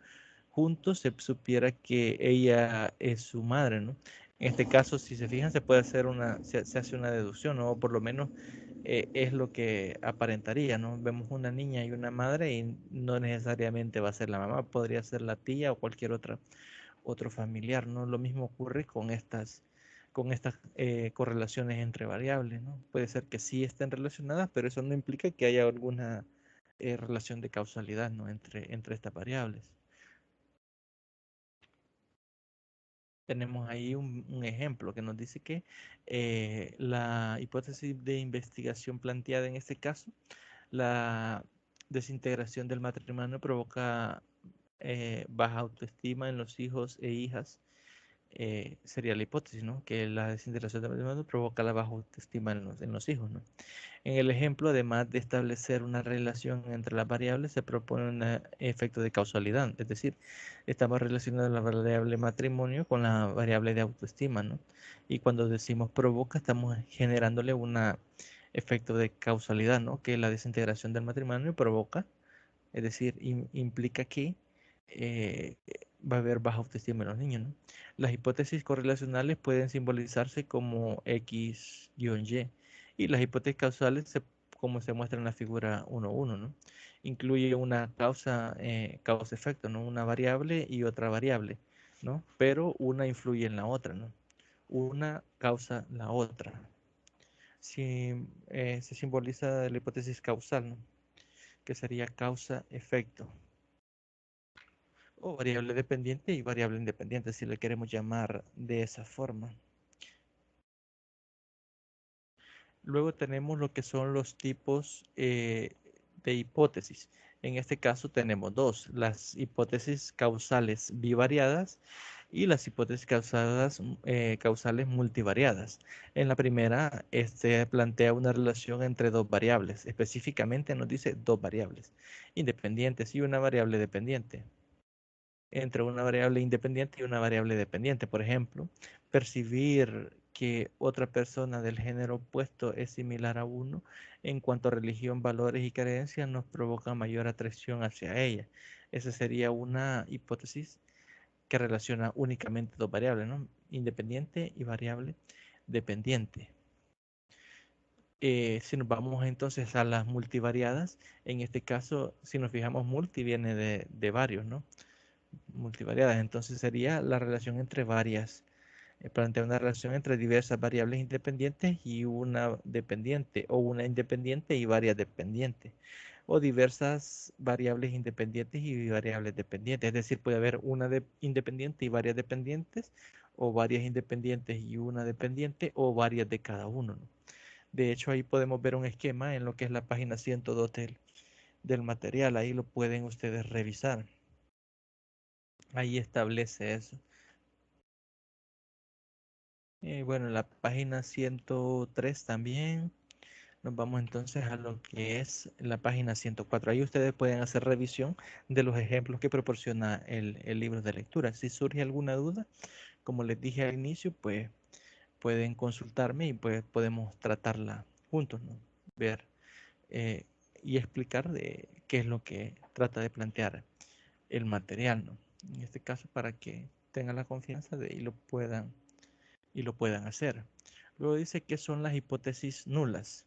juntos se supiera que ella es su madre, ¿no? En este caso, si se fijan, se puede hacer se hace una deducción, ¿no? O por lo menos es lo que aparentaría, ¿no? Vemos una niña y una madre y no necesariamente va a ser la mamá, podría ser la tía o cualquier otro familiar, ¿no? Lo mismo ocurre con estas correlaciones entre variables, ¿no? Puede ser que sí estén relacionadas, pero eso no implica que haya alguna relación de causalidad, ¿no? Entre estas variables. Tenemos ahí un ejemplo que nos dice que la hipótesis de investigación planteada en este caso, la desintegración del matrimonio provoca baja autoestima en los hijos e hijas. Sería la hipótesis, ¿no? Que la desintegración del matrimonio provoca la baja autoestima en los hijos, ¿no? En el ejemplo, además de establecer una relación entre las variables, se propone un efecto de causalidad, es decir, estamos relacionando la variable matrimonio con la variable de autoestima, ¿no? Y cuando decimos provoca, estamos generándole un efecto de causalidad, ¿no? Que la desintegración del matrimonio provoca, es decir, implica que eh, va a haber baja autoestima en los niños, ¿no? Las hipótesis correlacionales pueden simbolizarse como X-Y y las hipótesis causales, como se muestra en la figura 1.1, ¿no? Incluye una causa-efecto, ¿no? Una variable y otra variable, ¿no? Pero una influye en la otra, ¿no? Una causa la otra. Se simboliza la hipótesis causal, ¿no? Que sería causa-efecto. O variable dependiente y variable independiente, si le queremos llamar de esa forma. Luego tenemos lo que son los tipos de hipótesis. En este caso tenemos dos, las hipótesis causales bivariadas y las hipótesis causales multivariadas. En la primera, este plantea una relación entre dos variables. Específicamente nos dice dos variables independientes y una variable dependiente. Entre una variable independiente y una variable dependiente. Por ejemplo, percibir que otra persona del género opuesto es similar a uno en cuanto a religión, valores y creencias nos provoca mayor atracción hacia ella. Esa sería una hipótesis que relaciona únicamente dos variables, ¿no? Independiente y variable dependiente. Si nos vamos entonces a las multivariadas, en este caso, si nos fijamos, multi viene de varios, ¿no? Multivariadas. Entonces sería la relación entre varias. Plantea una relación entre diversas variables independientes y una dependiente o una independiente y varias dependientes. o diversas variables independientes y variables dependientes. Es decir, puede haber una independiente y varias dependientes, o varias independientes y una dependiente, o varias de cada uno, ¿no? De hecho, ahí podemos ver un esquema en lo que es la página 102 del material. Ahí lo pueden ustedes revisar. Ahí establece eso. Bueno, en la página 103 también. Nos vamos entonces a lo que es la página 104. Ahí ustedes pueden hacer revisión de los ejemplos que proporciona el libro de lectura. Si surge alguna duda, como les dije al inicio, pues pueden consultarme y pues podemos tratarla juntos, ¿no? Ver eh, y explicar de qué es lo que trata de plantear el material, ¿no? En este caso, para que tengan la confianza de y lo puedan hacer. Luego dice que son las hipótesis nulas.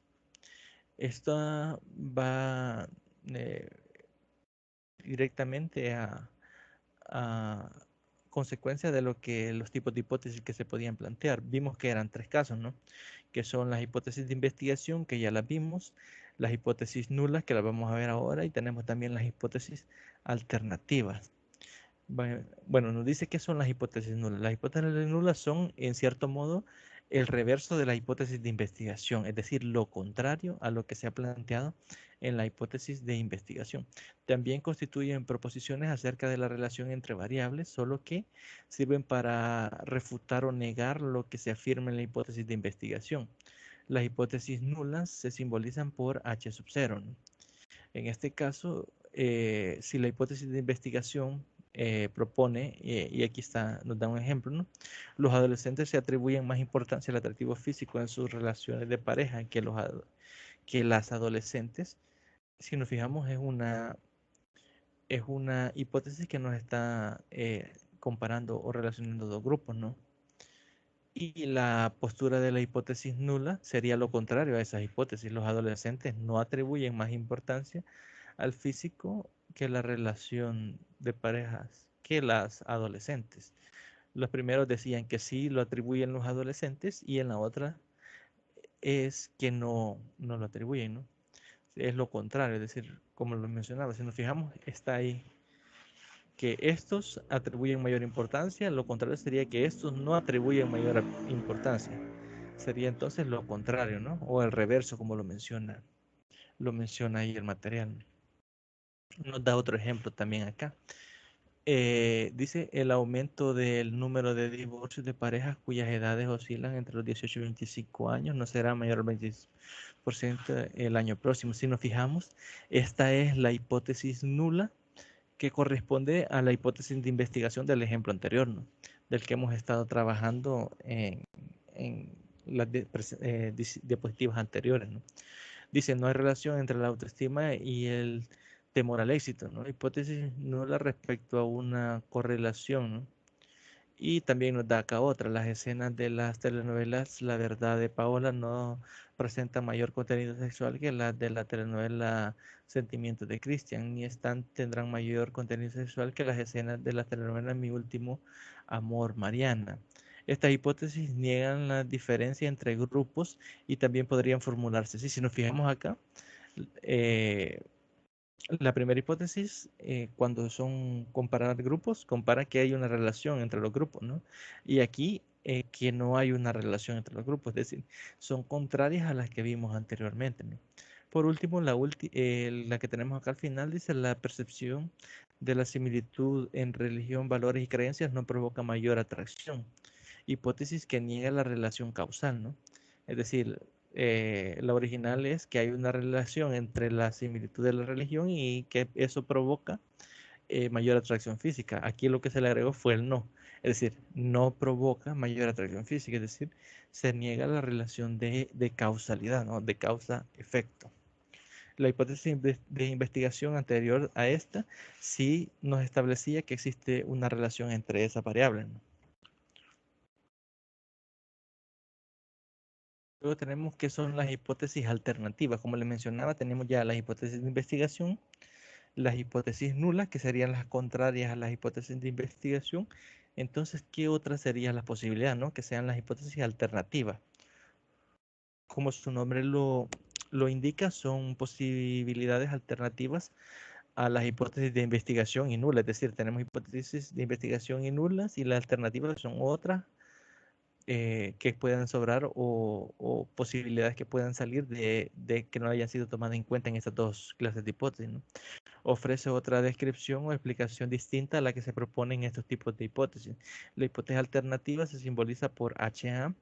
Esta va eh, directamente a consecuencia de lo que los tipos de hipótesis que se podían plantear. Vimos que eran tres casos, ¿no? Que son las hipótesis de investigación, que ya las vimos, las hipótesis nulas, que las vamos a ver ahora, y tenemos también las hipótesis alternativas. Bueno, nos dice qué son las hipótesis nulas. Las hipótesis nulas son, en cierto modo, el reverso de la hipótesis de investigación, es decir, lo contrario a lo que se ha planteado en la hipótesis de investigación. También constituyen proposiciones acerca de la relación entre variables, solo que sirven para refutar o negar lo que se afirma en la hipótesis de investigación. Las hipótesis nulas se simbolizan por H sub 0, ¿no? En este caso, si la hipótesis de investigación propone, y aquí está, nos da un ejemplo, ¿no? Los adolescentes se atribuyen más importancia al atractivo físico en sus relaciones de pareja que las adolescentes. Si nos fijamos, es una hipótesis que nos está comparando o relacionando dos grupos, ¿no? Y la postura de la hipótesis nula sería lo contrario a esas hipótesis. Los adolescentes no atribuyen más importancia al físico que la relación de parejas que las adolescentes. Los primeros decían que sí lo atribuyen los adolescentes y en la otra es que no lo atribuyen, ¿no? Es lo contrario, es decir, como lo mencionaba, si nos fijamos, está ahí que estos atribuyen mayor importancia, lo contrario sería que estos no atribuyen mayor importancia. Sería entonces lo contrario, ¿no? O el reverso, como lo menciona ahí el material. Nos da otro ejemplo también acá. Dice el aumento del número de divorcios de parejas cuyas edades oscilan entre los 18 y 25 años no será mayor al 20% el año próximo. Si nos fijamos, esta es la hipótesis nula que corresponde a la hipótesis de investigación del ejemplo anterior, ¿no? Del que hemos estado trabajando en las diapositivas anteriores, ¿no? Dice, no hay relación entre la autoestima y el temor al éxito, ¿no? Hipótesis nula respecto a una correlación, ¿no? Y también nos da acá otra, las escenas de las telenovelas La Verdad de Paola no presentan mayor contenido sexual que las de la telenovela Sentimientos de Cristian, ni tendrán mayor contenido sexual que las escenas de la telenovela Mi Último Amor, Mariana. Estas hipótesis niegan la diferencia entre grupos y también podrían formularse. Sí, si nos fijamos acá, eh, la primera hipótesis, cuando son comparar grupos, compara que hay una relación entre los grupos, ¿no? Y aquí que no hay una relación entre los grupos, es decir, son contrarias a las que vimos anteriormente, ¿no? Por último, la que tenemos acá al final dice la percepción de la similitud en religión, valores y creencias no provoca mayor atracción. Hipótesis que niega la relación causal, ¿no? Es decir, la original es que hay una relación entre la similitud de la religión y que eso provoca mayor atracción física. Aquí lo que se le agregó fue el no. Es decir, no provoca mayor atracción física. Es decir, se niega la relación de causalidad, ¿no? De causa-efecto. La hipótesis de investigación anterior a esta sí nos establecía que existe una relación entre esas variables, ¿no? Luego tenemos que son las hipótesis alternativas. Como les mencionaba, tenemos ya las hipótesis de investigación, las hipótesis nulas, que serían las contrarias a las hipótesis de investigación. Entonces, ¿qué otras serían las posibilidades, no? Que sean las hipótesis alternativas. Como su nombre lo indica son posibilidades alternativas a las hipótesis de investigación y nulas. Es decir, tenemos hipótesis de investigación y nulas y las alternativas son otras que puedan sobrar o posibilidades que puedan salir de que no hayan sido tomadas en cuenta en estas dos clases de hipótesis, ¿no? Ofrece otra descripción o explicación distinta a la que se propone en estos tipos de hipótesis. La hipótesis alternativa se simboliza por HA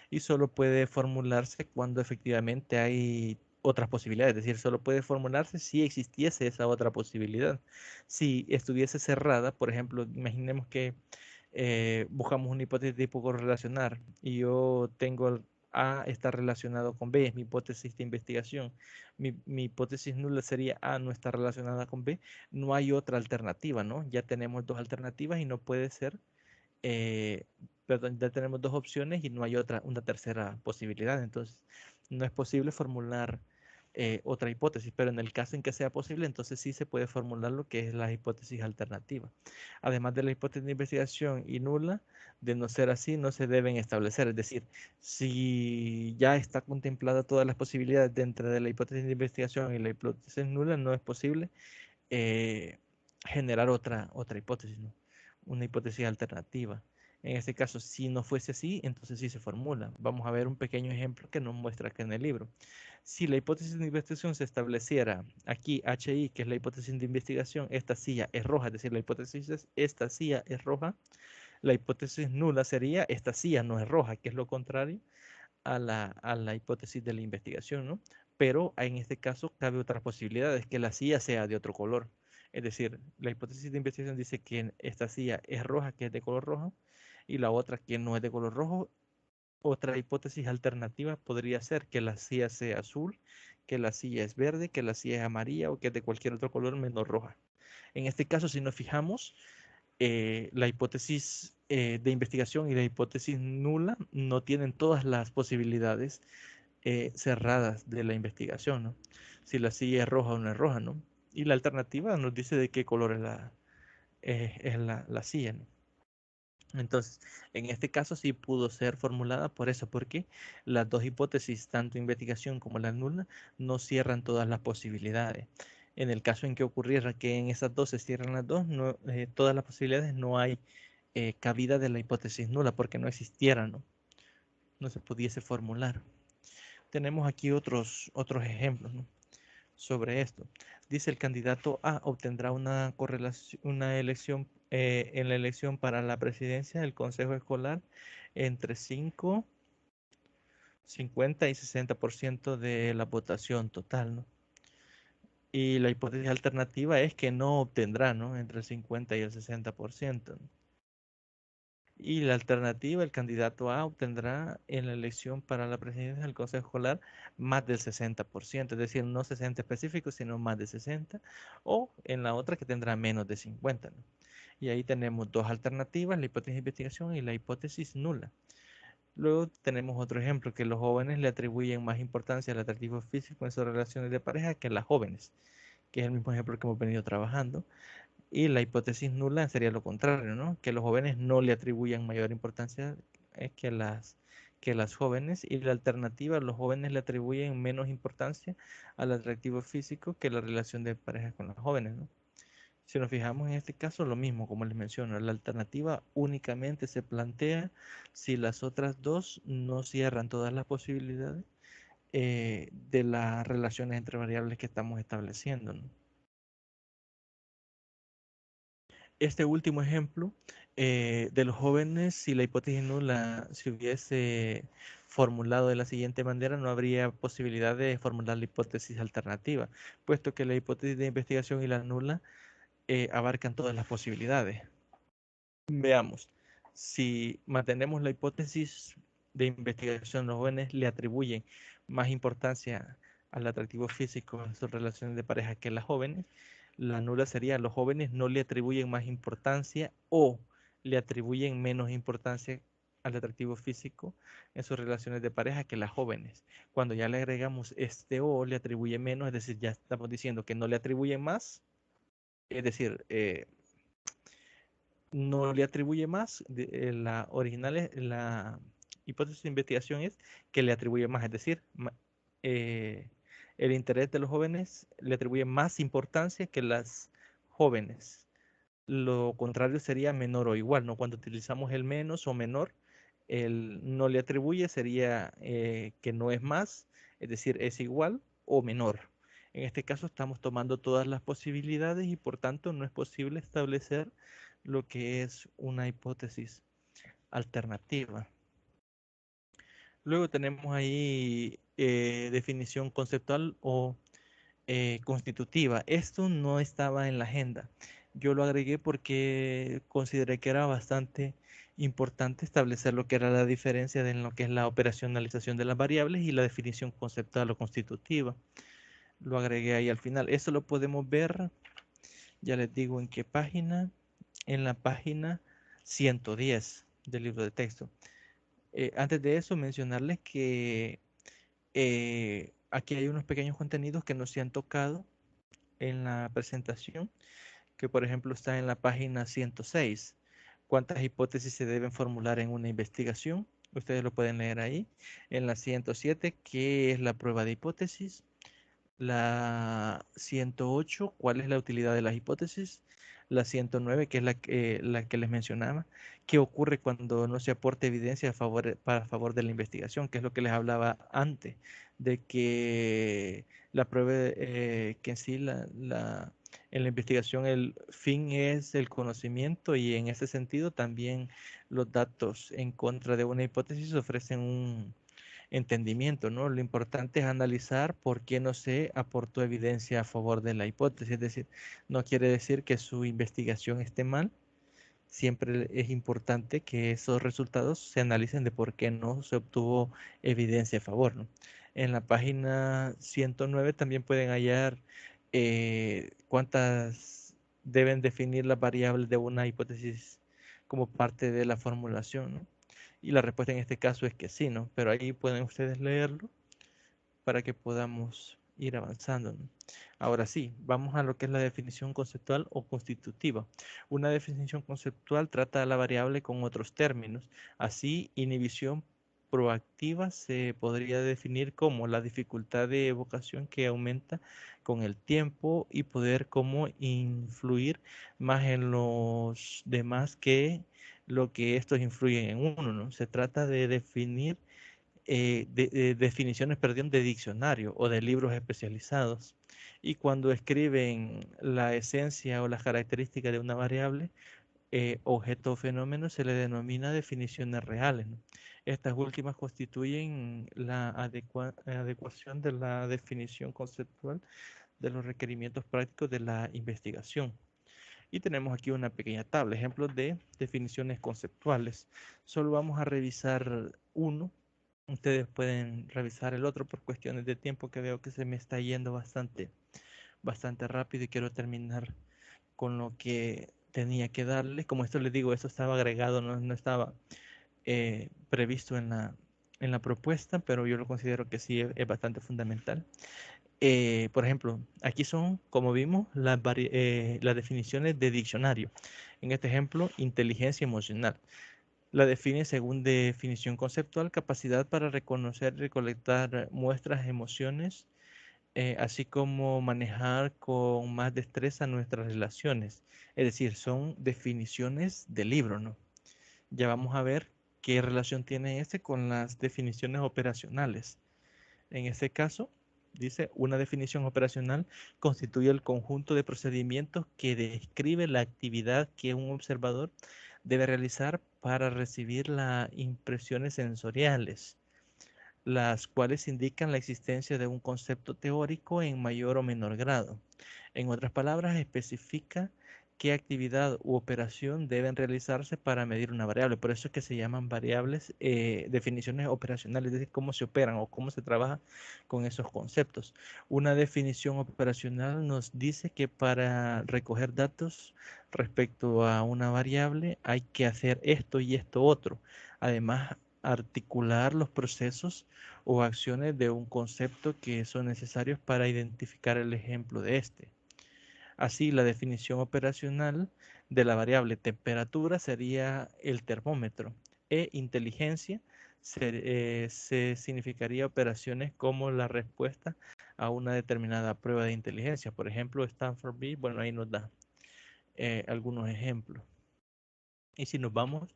y solo puede formularse cuando efectivamente hay otras posibilidades, es decir, solo puede formularse si existiese esa otra posibilidad. Si estuviese cerrada, por ejemplo, imaginemos que buscamos una hipótesis de tipo correlacionar y yo tengo A está relacionado con B, es mi hipótesis de investigación. Mi hipótesis nula sería A no está relacionada con B. No hay otra alternativa, ¿no? Ya tenemos dos alternativas y no puede ser, eh, perdón, ya tenemos dos opciones y no hay una tercera posibilidad. Entonces, no es posible formular otra hipótesis, pero en el caso en que sea posible, entonces sí se puede formular lo que es la hipótesis alternativa. Además de la hipótesis de investigación y nula, de no ser así, no se deben establecer. Es decir, si ya está contemplada todas las posibilidades dentro de la hipótesis de investigación y la hipótesis nula, no es posible eh, generar otra hipótesis, ¿no? Una hipótesis alternativa. En este caso, si no fuese así, entonces sí se formula. Vamos a ver un pequeño ejemplo que nos muestra acá en el libro. Si la hipótesis de investigación se estableciera aquí, HI, que es la hipótesis de investigación, esta silla es roja, es decir, la hipótesis es esta silla es roja, la hipótesis nula sería esta silla no es roja, que es lo contrario a la hipótesis de la investigación, ¿no? Pero en este caso cabe otra posibilidad, es que la silla sea de otro color. Es decir, la hipótesis de investigación dice que esta silla es roja, que es de color rojo, y la otra que no es de color rojo. Otra hipótesis alternativa podría ser que la silla sea azul, que la silla es verde, que la silla es amarilla o que es de cualquier otro color menos roja. En este caso, si nos fijamos, la hipótesis de investigación y la hipótesis nula no tienen todas las posibilidades cerradas de la investigación, ¿no? Si la silla es roja o no es roja, ¿no? Y la alternativa nos dice de qué color es la silla, ¿no? Entonces, en este caso sí pudo ser formulada por eso, porque las dos hipótesis, tanto investigación como la nula, no cierran todas las posibilidades. En el caso en que ocurriera que en esas dos se cierran las dos, no, todas las posibilidades, no hay cabida de la hipótesis nula, porque no existiera, ¿no? No se pudiese formular. Tenemos aquí otros ejemplos, ¿no? Sobre esto. Dice el candidato A obtendrá una correlación, una elección en la elección para la presidencia del Consejo Escolar entre 5, 50 y 60% de la votación total, ¿no? Y la hipótesis alternativa es que no obtendrá, ¿no? Entre el 50 y el 60%, ¿no? Y la alternativa, el candidato A obtendrá en la elección para la presidencia del Consejo Escolar más del 60%, es decir, no 60 específicos, sino más de 60, o en la otra que tendrá menos de 50, ¿no? Y ahí tenemos dos alternativas, la hipótesis de investigación y la hipótesis nula. Luego tenemos otro ejemplo, que los jóvenes le atribuyen más importancia al atractivo físico en sus relaciones de pareja que las jóvenes, que es el mismo ejemplo que hemos venido trabajando. Y la hipótesis nula sería lo contrario, ¿no? Que los jóvenes no le atribuyan mayor importancia que las jóvenes. Y la alternativa, los jóvenes le atribuyen menos importancia al atractivo físico que la relación de pareja con las jóvenes, ¿no? Si nos fijamos en este caso, lo mismo, como les menciono, la alternativa únicamente se plantea si las otras dos no cierran todas las posibilidades de las relaciones entre variables que estamos estableciendo, ¿no? Este último ejemplo de los jóvenes, si la hipótesis nula se hubiese formulado de la siguiente manera, no habría posibilidad de formular la hipótesis alternativa, puesto que la hipótesis de investigación y la nula abarcan todas las posibilidades. Veamos, si mantenemos la hipótesis de investigación, los jóvenes le atribuyen más importancia al atractivo físico en sus relaciones de pareja que las jóvenes. La nula sería, los jóvenes no le atribuyen más importancia o le atribuyen menos importancia al atractivo físico en sus relaciones de pareja que las jóvenes. Cuando ya le agregamos este o, le atribuye menos, es decir, ya estamos diciendo que no le atribuyen más, es decir, no le atribuye más. La original, la hipótesis de investigación es que le atribuye más, es decir, eh, el interés de los jóvenes le atribuye más importancia que las jóvenes. Lo contrario sería menor o igual, ¿no? Cuando utilizamos el menos o menor, el no le atribuye sería que no es más, es decir, es igual o menor. En este caso estamos tomando todas las posibilidades y por tanto no es posible establecer lo que es una hipótesis alternativa. Luego tenemos ahí definición conceptual o constitutiva. Esto no estaba en la agenda. Yo lo agregué porque consideré que era bastante importante establecer lo que era la diferencia de lo que es la operacionalización de las variables y la definición conceptual o constitutiva. Lo agregué ahí al final. Eso lo podemos ver, ya les digo en qué página, en la página 110 del libro de texto. Antes de eso, mencionarles que aquí hay unos pequeños contenidos que no se han tocado en la presentación, que por ejemplo está en la página 106. ¿Cuántas hipótesis se deben formular en una investigación? Ustedes lo pueden leer ahí. En la 107, ¿qué es la prueba de hipótesis? La 108, ¿cuál es la utilidad de las hipótesis? La 109, que es la que les mencionaba. ¿Qué ocurre cuando no se aporta evidencia para favor de la investigación? Que es lo que les hablaba antes, de que la prueba, que en sí en la investigación el fin es el conocimiento y en ese sentido también los datos en contra de una hipótesis ofrecen un entendimiento, ¿no? Lo importante es analizar por qué no se aportó evidencia a favor de la hipótesis, es decir, no quiere decir que su investigación esté mal, siempre es importante que esos resultados se analicen de por qué no se obtuvo evidencia a favor, ¿no? En la página 109 también pueden hallar cuántas deben definir las variables de una hipótesis como parte de la formulación, ¿no? Y la respuesta en este caso es que sí, ¿no? Pero ahí pueden ustedes leerlo para que podamos ir avanzando, ¿no? Ahora sí, vamos a lo que es la definición conceptual o constitutiva. Una definición conceptual trata a la variable con otros términos. Así, inhibición proactiva se podría definir como la dificultad de evocación que aumenta con el tiempo y poder como influir más en los demás que lo que estos influyen en uno, ¿no? Se trata de definir definiciones, perdón, de diccionario o de libros especializados. Y cuando escriben la esencia o las características de una variable, objeto o fenómeno, se le denomina definiciones reales, ¿no? Estas últimas constituyen la adecuación de la definición conceptual de los requerimientos prácticos de la investigación. Y tenemos aquí una pequeña tabla, ejemplos de definiciones conceptuales. Solo vamos a revisar uno. Ustedes pueden revisar el otro por cuestiones de tiempo que veo que se me está yendo bastante rápido y quiero terminar con lo que tenía que darles. Como esto les digo, esto estaba agregado, no estaba previsto en la propuesta, pero yo lo considero que sí es bastante fundamental. Por ejemplo, aquí son, como vimos, las definiciones de diccionario. En este ejemplo, inteligencia emocional. La define según definición conceptual, capacidad para reconocer y recolectar muestras, emociones, así como manejar con más destreza nuestras relaciones. Es decir, son definiciones del libro, ¿no? Ya vamos a ver qué relación tiene este con las definiciones operacionales. En este caso, dice, una definición operacional constituye el conjunto de procedimientos que describe la actividad que un observador debe realizar para recibir las impresiones sensoriales, las cuales indican la existencia de un concepto teórico en mayor o menor grado. En otras palabras, especifica qué actividad u operación deben realizarse para medir una variable. Por eso es que se llaman variables, definiciones operacionales, es decir, cómo se operan o cómo se trabaja con esos conceptos. Una definición operacional nos dice que para recoger datos respecto a una variable hay que hacer esto y esto otro. Además, articular los procesos o acciones de un concepto que son necesarios para identificar el ejemplo de este. Así, la definición operacional de la variable temperatura sería el termómetro e inteligencia se significaría operaciones como la respuesta a una determinada prueba de inteligencia. Por ejemplo, Stanford B, bueno, ahí nos da algunos ejemplos. Y si nos vamos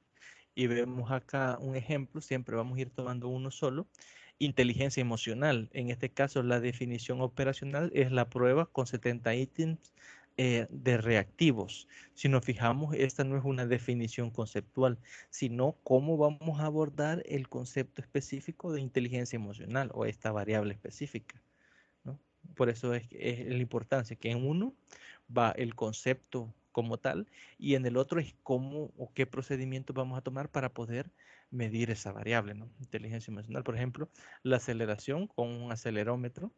y vemos acá un ejemplo, siempre vamos a ir tomando uno solo. Inteligencia emocional. En este caso, la definición operacional es la prueba con 70 ítems de reactivos. Si nos fijamos, esta no es una definición conceptual, sino cómo vamos a abordar el concepto específico de inteligencia emocional o esta variable específica, ¿no? Por eso es la importancia que en uno va el concepto como tal y en el otro es cómo o qué procedimientos vamos a tomar para poder medir esa variable, ¿no? Inteligencia emocional, por ejemplo, la aceleración con un acelerómetro,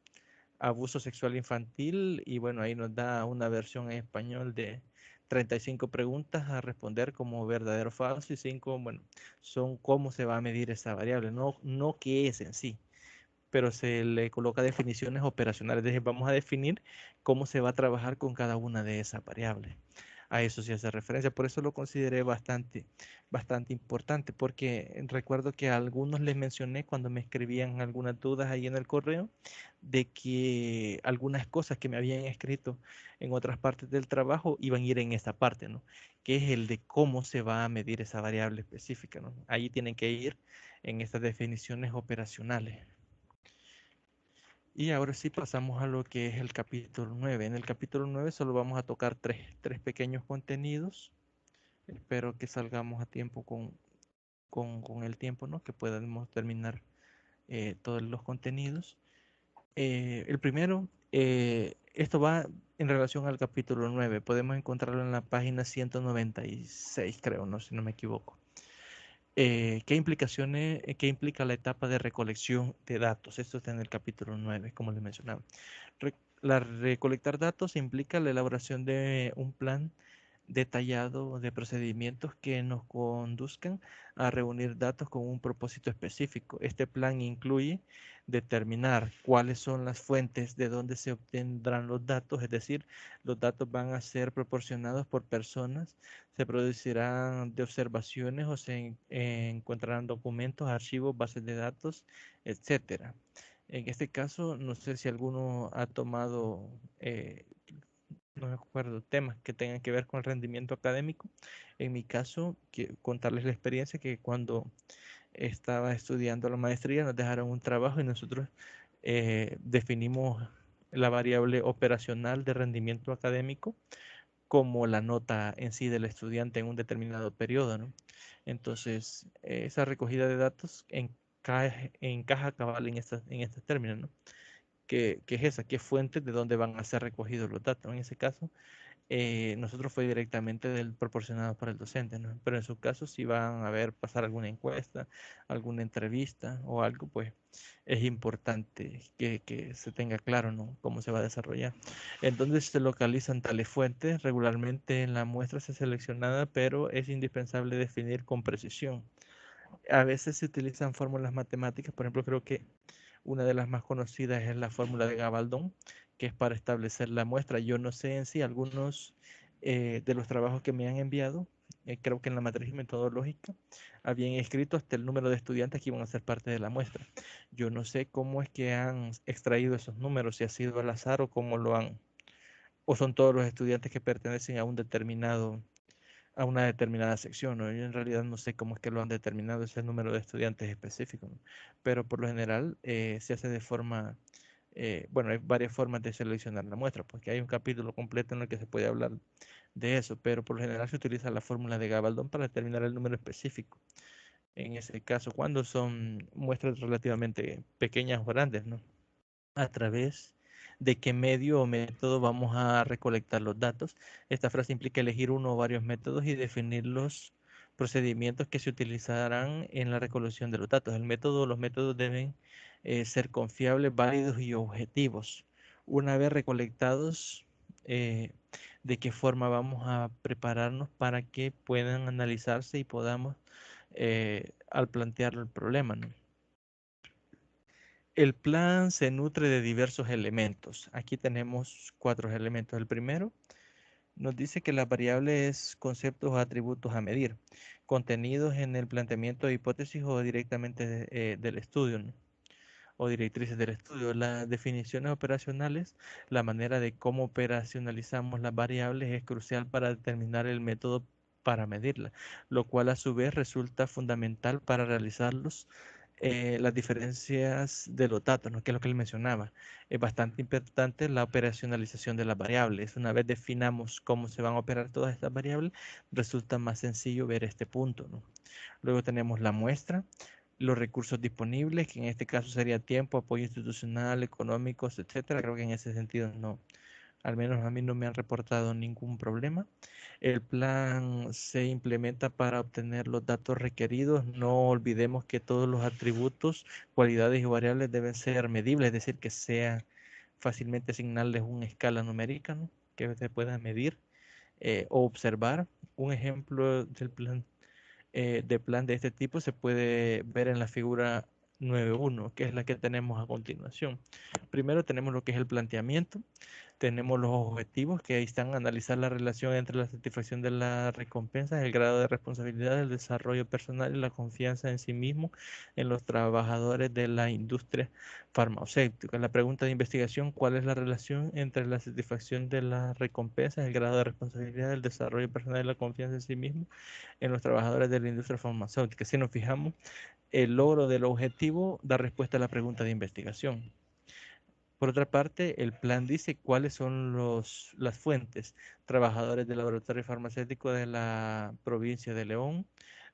abuso sexual infantil y bueno, ahí nos da una versión en español de 35 preguntas a responder como verdadero o falso y 5, bueno, son cómo se va a medir esa variable, no qué es en sí, pero se le coloca definiciones operacionales. Es decir, vamos a definir cómo se va a trabajar con cada una de esas variables. A eso sí hace referencia. Por eso lo consideré bastante importante, porque recuerdo que a algunos les mencioné cuando me escribían algunas dudas ahí en el correo, de que algunas cosas que me habían escrito en otras partes del trabajo iban a ir en esta parte, ¿no? Que es el de cómo se va a medir esa variable específica, ¿no? Ahí tienen que ir en estas definiciones operacionales. Y ahora sí pasamos a lo que es el capítulo 9. En el capítulo 9 solo vamos a tocar tres pequeños contenidos. Espero que salgamos a tiempo con el tiempo, ¿no? Que podamos terminar todos los contenidos. El primero, esto va en relación al capítulo 9. Podemos encontrarlo en la página 196, creo, no, si no me equivoco. ¿Qué implicaciones, qué implica la etapa de recolección de datos? Esto está en el capítulo 9, como les mencionaba. La recolectar datos implica la elaboración de un plan detallado de procedimientos que nos conduzcan a reunir datos con un propósito específico. Este plan incluye determinar cuáles son las fuentes de donde se obtendrán los datos, es decir, los datos van a ser proporcionados por personas, se producirán de observaciones o se encontrarán documentos, archivos, bases de datos, etcétera. En este caso, no sé si alguno ha tomado no me acuerdo, temas que tengan que ver con el rendimiento académico. En mi caso, contarles la experiencia que cuando estaba estudiando la maestría nos dejaron un trabajo y nosotros definimos la variable operacional de rendimiento académico como la nota en sí del estudiante en un determinado periodo, ¿no? Entonces, esa recogida de datos encaja cabal en estos términos, ¿no? ¿Qué es esa? ¿Qué fuente de dónde van a ser recogidos los datos? En ese caso, nosotros fue directamente del proporcionado para el docente, ¿no? Pero en su caso, si van a ver pasar alguna encuesta, alguna entrevista o algo, pues es importante que se tenga claro, ¿no? Cómo se va a desarrollar. Entonces se localizan tales fuentes. Regularmente en la muestra se seleccionada, pero es indispensable definir con precisión. A veces se utilizan fórmulas matemáticas, por ejemplo, creo que una de las más conocidas es la fórmula de Gabaldón, que es para establecer la muestra. Yo no sé en sí algunos de los trabajos que me han enviado, creo que en la matriz metodológica habían escrito hasta el número de estudiantes que iban a ser parte de la muestra. Yo no sé cómo es que han extraído esos números, si ha sido al azar o cómo lo han, o son todos los estudiantes que pertenecen a un determinado a una determinada sección, ¿no? Yo en realidad no sé cómo es que lo han determinado ese número de estudiantes específico, ¿no? Pero por lo general se hace de forma, bueno, hay varias formas de seleccionar la muestra, porque hay un capítulo completo en el que se puede hablar de eso, pero por lo general se utiliza la fórmula de Gabaldón para determinar el número específico. En ese caso, cuando son muestras relativamente pequeñas o grandes, ¿no? A través de qué medio o método vamos a recolectar los datos. Esta frase implica elegir uno o varios métodos y definir los procedimientos que se utilizarán en la recolección de los datos. El método o los métodos deben ser confiables, válidos y objetivos. Una vez recolectados, de qué forma vamos a prepararnos para que puedan analizarse y podamos, al plantear el problema, ¿no? El plan se nutre de diversos elementos. Aquí tenemos cuatro elementos. El primero nos dice que la variable es conceptos o atributos a medir, contenidos en el planteamiento de hipótesis o directamente del estudio, ¿no? o directrices del estudio. Las definiciones operacionales, la manera de cómo operacionalizamos las variables es crucial para determinar el método para medirla, lo cual a su vez resulta fundamental para realizarlos las diferencias de los datos, ¿no? Que es lo que él mencionaba. Es bastante importante la operacionalización de las variables. Una vez definamos cómo se van a operar todas estas variables, resulta más sencillo ver este punto, ¿no? Luego tenemos la muestra, los recursos disponibles, que en este caso sería tiempo, apoyo institucional, económicos, etcétera. Creo que en ese sentido no, al menos a mí no me han reportado ningún problema. El plan se implementa para obtener los datos requeridos. No olvidemos que todos los atributos, cualidades y variables deben ser medibles, es decir, que sea fácilmente asignarles una escala numérica, ¿no? Que se pueda medir o observar. Un ejemplo de plan de este tipo se puede ver en la figura 9.1, que es la que tenemos a continuación. Primero tenemos lo que es el planteamiento. Tenemos los objetivos, que ahí están analizar la relación entre la satisfacción de las recompensas, el grado de responsabilidad, el desarrollo personal y la confianza en sí mismo en los trabajadores de la industria farmacéutica. La pregunta de investigación: ¿cuál es la relación entre la satisfacción de las recompensas, el grado de responsabilidad, el desarrollo personal y la confianza en sí mismo en los trabajadores de la industria farmacéutica? Si nos fijamos, el logro del objetivo da respuesta a la pregunta de investigación. Por otra parte, el plan dice cuáles son las fuentes. Trabajadores del laboratorio farmacéutico de la provincia de León,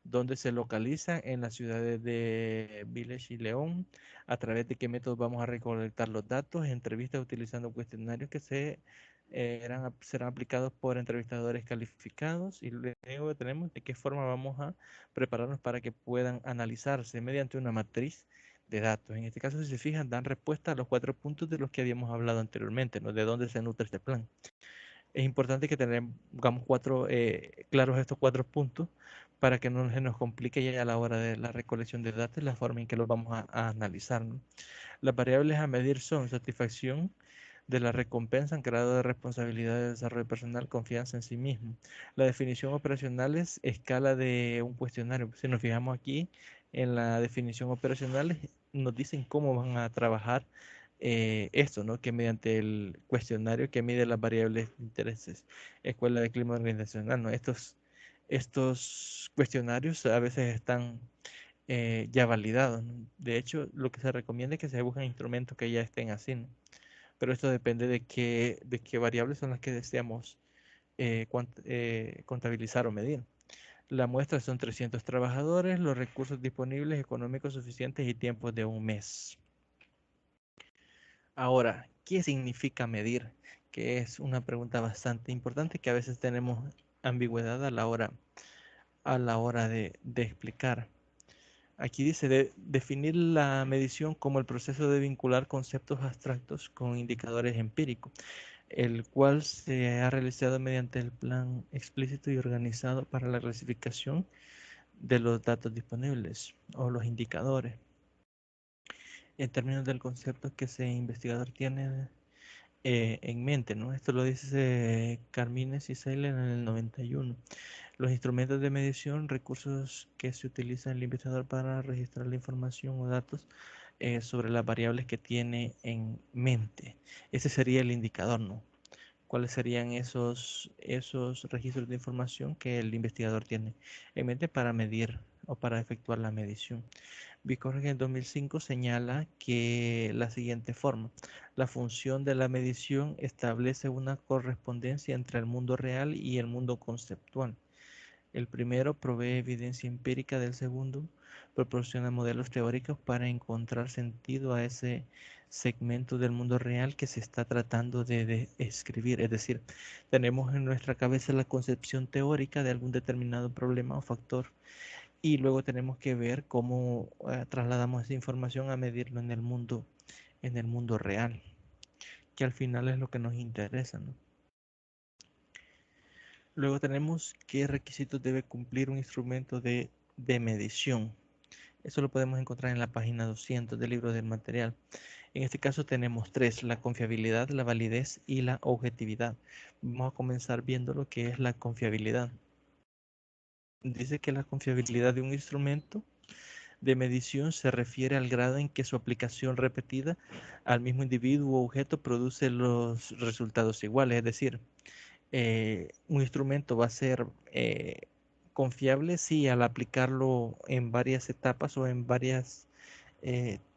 donde se localiza en las ciudades de Village y León, a través de qué métodos vamos a recolectar los datos, entrevistas utilizando cuestionarios que serán aplicados por entrevistadores calificados, y luego tenemos de qué forma vamos a prepararnos para que puedan analizarse mediante una matriz de datos. En este caso, si se fijan, dan respuesta a los 4 puntos de los que habíamos hablado anteriormente, ¿no? De dónde se nutre este plan. Es importante que tengamos claros estos 4 puntos para que no se nos complique ya a la hora de la recolección de datos y la forma en que los vamos a analizar, ¿no? Las variables a medir son satisfacción de la recompensa, grado de responsabilidad de desarrollo personal, confianza en sí mismo. La definición operacional es escala de un cuestionario. Si nos fijamos aquí en la definición operacional, nos dicen cómo van a trabajar esto, ¿no? Que mediante el cuestionario que mide las variables de intereses, escuela de clima organizacional, ¿no? Estos cuestionarios a veces están ya validados, ¿no? De hecho, lo que se recomienda es que se busquen instrumentos que ya estén así, ¿no? Pero esto depende de qué variables son las que deseamos contabilizar o medir. La muestra son 300 trabajadores, los recursos disponibles, económicos suficientes y tiempos de un mes. Ahora, ¿qué significa medir? Que es una pregunta bastante importante que a veces tenemos ambigüedad a la hora de explicar. Aquí dice definir la medición como el proceso de vincular conceptos abstractos con indicadores empíricos, el cual se ha realizado mediante el plan explícito y organizado para la clasificación de los datos disponibles o los indicadores. En términos del concepto que ese investigador tiene en mente, ¿no? Esto lo dice Carmines y Seiler en el 91. Los instrumentos de medición, recursos que se utilizan en el investigador para registrar la información o datos sobre las variables que tiene en mente. Ese sería el indicador, ¿no? ¿Cuáles serían esos registros de información que el investigador tiene en mente para medir o para efectuar la medición? Bicorg en 2005 señala que la siguiente forma: la función de la medición establece una correspondencia entre el mundo real y el mundo conceptual. El primero provee evidencia empírica del segundo, proporciona modelos teóricos para encontrar sentido a ese segmento del mundo real que se está tratando de escribir. Es decir, tenemos en nuestra cabeza la concepción teórica de algún determinado problema o factor, y luego tenemos que ver cómo trasladamos esa información a medirlo en el mundo real, que al final es lo que nos interesa, ¿no? Luego tenemos qué requisitos debe cumplir un instrumento de medición. Eso lo podemos encontrar en la página 200 del libro del material. En este caso tenemos 3: la confiabilidad, la validez y la objetividad. Vamos a comenzar viendo lo que es la confiabilidad. Dice que la confiabilidad de un instrumento de medición se refiere al grado en que su aplicación repetida al mismo individuo o objeto produce los resultados iguales. Es decir, un instrumento va a ser confiable si al aplicarlo en varias etapas o en varias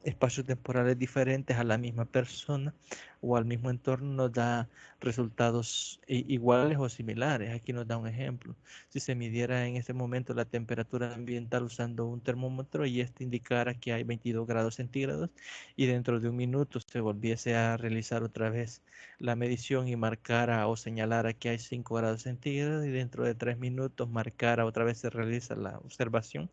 espacios temporales diferentes a la misma persona o al mismo entorno nos da resultados iguales o similares. Aquí nos da un ejemplo. Si se midiera en este momento la temperatura ambiental usando un termómetro y este indicara que hay 22 grados centígrados y dentro de un minuto se volviese a realizar otra vez la medición y marcara o señalara que hay 5 grados centígrados y dentro de 3 minutos marcara otra vez se realiza la observación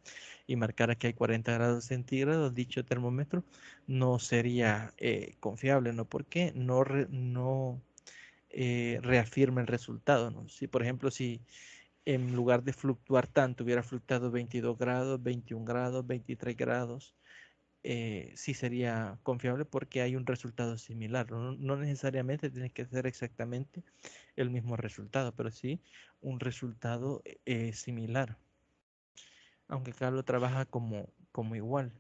y marcara que hay 40 grados centígrados, dicho termómetro no sería confiable, ¿no? Porque no reafirma el resultado, ¿no? Si, por ejemplo, si en lugar de fluctuar tanto, hubiera fluctuado 22 grados, 21 grados, 23 grados, sí sería confiable porque hay un resultado similar. No necesariamente tiene que ser exactamente el mismo resultado, pero sí un resultado similar, aunque acá lo trabaja como igual.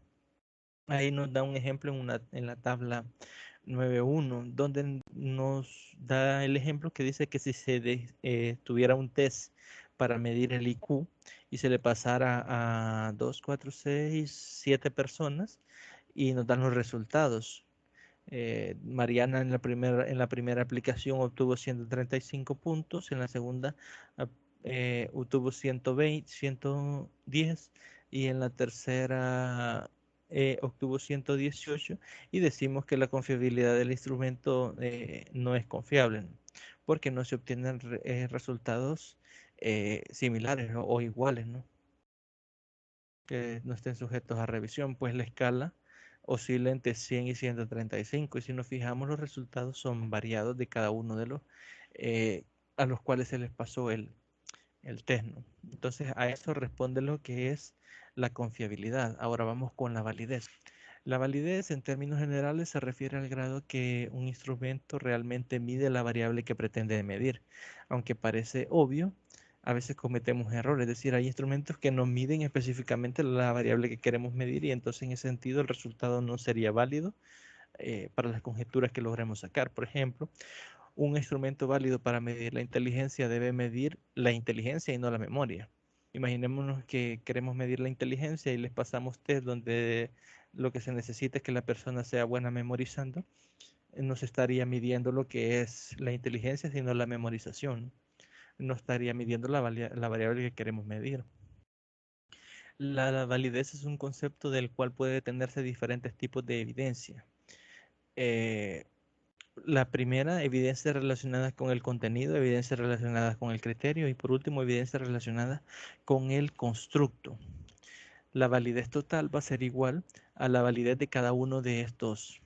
Ahí nos da un ejemplo en la tabla 9.1, donde nos da el ejemplo que dice que si tuviera un test para medir el IQ y se le pasara a 2, 4, 6, 7 personas y nos dan los resultados. Mariana en la primera aplicación obtuvo 135 puntos, en la segunda obtuvo 120, 110 y en la tercera obtuvo 118 y decimos que la confiabilidad del instrumento no es confiable, ¿no? Porque no se obtienen resultados similares, ¿no? O iguales, ¿no? Que no estén sujetos a revisión, pues la escala oscila entre 100 y 135 y si nos fijamos los resultados son variados de cada uno de los a los cuales se les pasó el test, ¿no? Entonces a eso responde lo que es la confiabilidad. Ahora vamos con la validez. La validez en términos generales se refiere al grado que un instrumento realmente mide la variable que pretende medir. Aunque parece obvio, a veces cometemos errores, es decir, hay instrumentos que no miden específicamente la variable que queremos medir y entonces en ese sentido el resultado no sería válido para las conjeturas que logremos sacar. Por ejemplo, un instrumento válido para medir la inteligencia debe medir la inteligencia y no la memoria. Imaginémonos que queremos medir la inteligencia y les pasamos test donde lo que se necesita es que la persona sea buena memorizando. No se estaría midiendo lo que es la inteligencia, sino la memorización. No estaría midiendo la variable que queremos medir. La validez es un concepto del cual puede tenerse diferentes tipos de evidencia. Eh, La primera, evidencias relacionadas con el contenido, evidencias relacionadas con el criterio y por último, evidencias relacionadas con el constructo. La validez total va a ser igual a la validez de cada uno de estos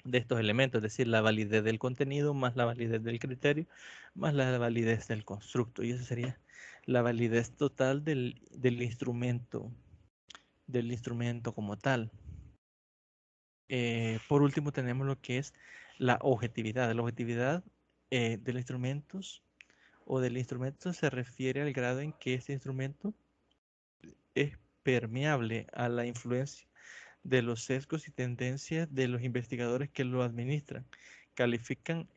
elementos, es decir, la validez del contenido más la validez del criterio más la validez del constructo. Y eso sería la validez total del instrumento como tal. Por último tenemos lo que es la objetividad. La objetividad de los instrumentos o del instrumento se refiere al grado en que este instrumento es permeable a la influencia de los sesgos y tendencias de los investigadores que lo administran, califican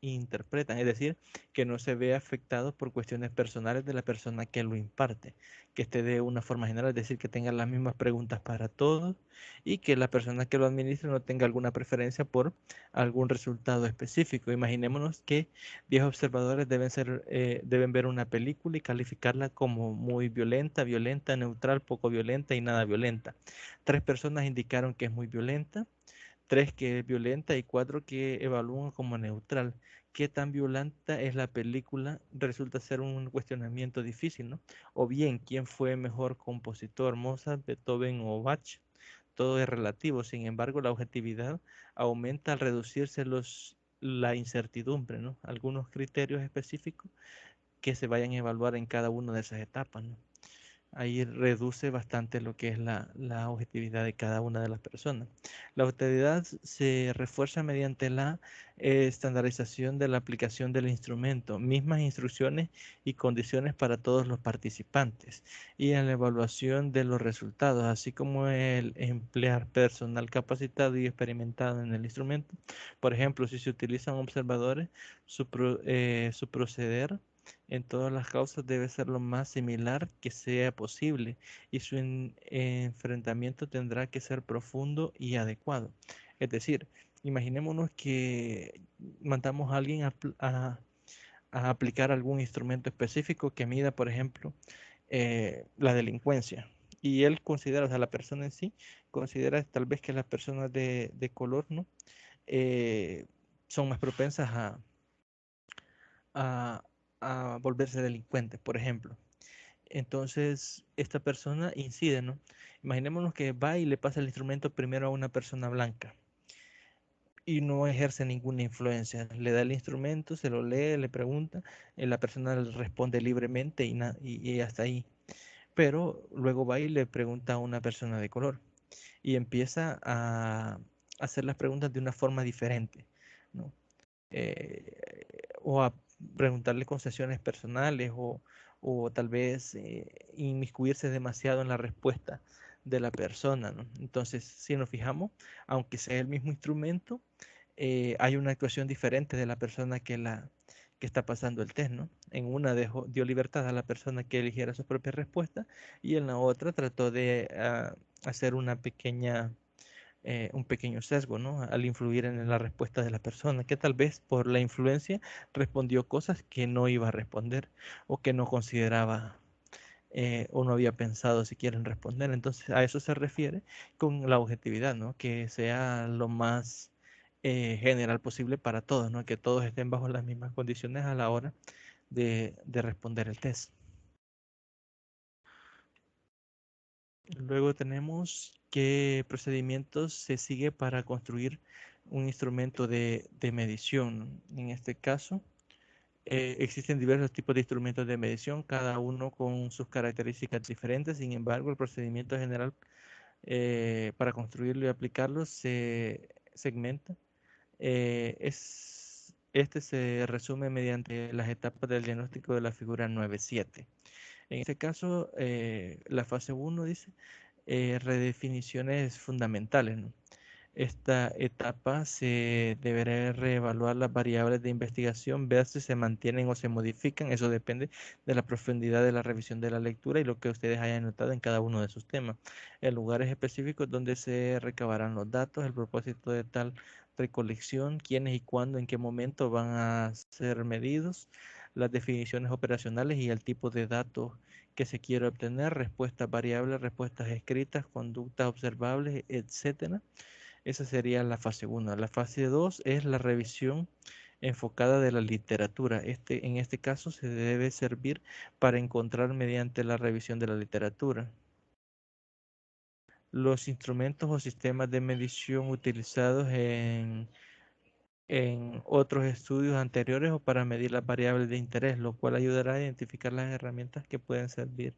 interpretan, es decir, que no se ve afectado por cuestiones personales de la persona que lo imparte, que esté de una forma general, es decir, que tenga las mismas preguntas para todos y que la persona que lo administre no tenga alguna preferencia por algún resultado específico. Imaginémonos que 10 observadores deben ver una película y calificarla como muy violenta, violenta, neutral, poco violenta y nada violenta. 3 personas indicaron que es muy violenta, 3 que es violenta y 4 que evalúan como neutral. ¿Qué tan violenta es la película? Resulta ser un cuestionamiento difícil, ¿no? O bien, ¿quién fue mejor compositor, Mozart, Beethoven o Bach? Todo es relativo, sin embargo, la objetividad aumenta al reducirse la incertidumbre, ¿no? Algunos criterios específicos que se vayan a evaluar en cada una de esas etapas, ¿no? Ahí reduce bastante lo que es la objetividad de cada una de las personas. La objetividad se refuerza mediante la estandarización de la aplicación del instrumento, mismas instrucciones y condiciones para todos los participantes, y en la evaluación de los resultados, así como el emplear personal capacitado y experimentado en el instrumento. Por ejemplo, si se utilizan observadores, su proceder en todas las causas debe ser lo más similar que sea posible, y su enfrentamiento tendrá que ser profundo y adecuado. Es decir, imaginémonos que mandamos a alguien a aplicar algún instrumento específico que mida, por ejemplo, la delincuencia. Y él considera, o sea, la persona en sí, considera tal vez que las personas de color, ¿no? Son más propensas a, a volverse delincuentes, por ejemplo. Entonces, esta persona incide, ¿no? Imaginémonos que va y le pasa el instrumento primero a una persona blanca y no ejerce ninguna influencia. Le da el instrumento, se lo lee, le pregunta, la persona le responde libremente y hasta ahí. Pero luego va y le pregunta a una persona de color y empieza a hacer las preguntas de una forma diferente, ¿no? O a preguntarle concesiones personales o tal vez inmiscuirse demasiado en la respuesta de la persona, ¿no? Entonces, si nos fijamos, aunque sea el mismo instrumento, hay una actuación diferente de la persona que está pasando el test, ¿no? En una dio libertad a la persona que eligiera su propia respuesta, y en la otra trató de hacer un pequeño sesgo, ¿no? Al influir en la respuesta de la persona, que tal vez por la influencia respondió cosas que no iba a responder o que no consideraba o no había pensado si quieren responder. Entonces, a eso se refiere con la objetividad, ¿no? Que sea lo más general posible para todos, ¿no? Que todos estén bajo las mismas condiciones a la hora de responder el test. Luego tenemos qué procedimientos se sigue para construir un instrumento de medición. En este caso, existen diversos tipos de instrumentos de medición, cada uno con sus características diferentes. Sin embargo, el procedimiento general para construirlo y aplicarlo se segmenta. Este se resume mediante las etapas del diagnóstico de la figura 9.7. En este caso, la fase 1 dice redefiniciones fundamentales, ¿no? Esta etapa se deberá reevaluar las variables de investigación, ver si se mantienen o se modifican. Eso depende de la profundidad de la revisión de la lectura y lo que ustedes hayan notado en cada uno de sus temas. En lugares específicos donde se recabarán los datos, el propósito de tal recolección, quiénes y cuándo, en qué momento van a ser medidos, las definiciones operacionales y el tipo de datos que se quiere obtener, respuestas variables, respuestas escritas, conductas observables, etcétera. Esa sería la fase 1. La fase 2 es la revisión enfocada de la literatura. En este caso se debe servir para encontrar mediante la revisión de la literatura los instrumentos o sistemas de medición utilizados en otros estudios anteriores o para medir las variables de interés, lo cual ayudará a identificar las herramientas que pueden servir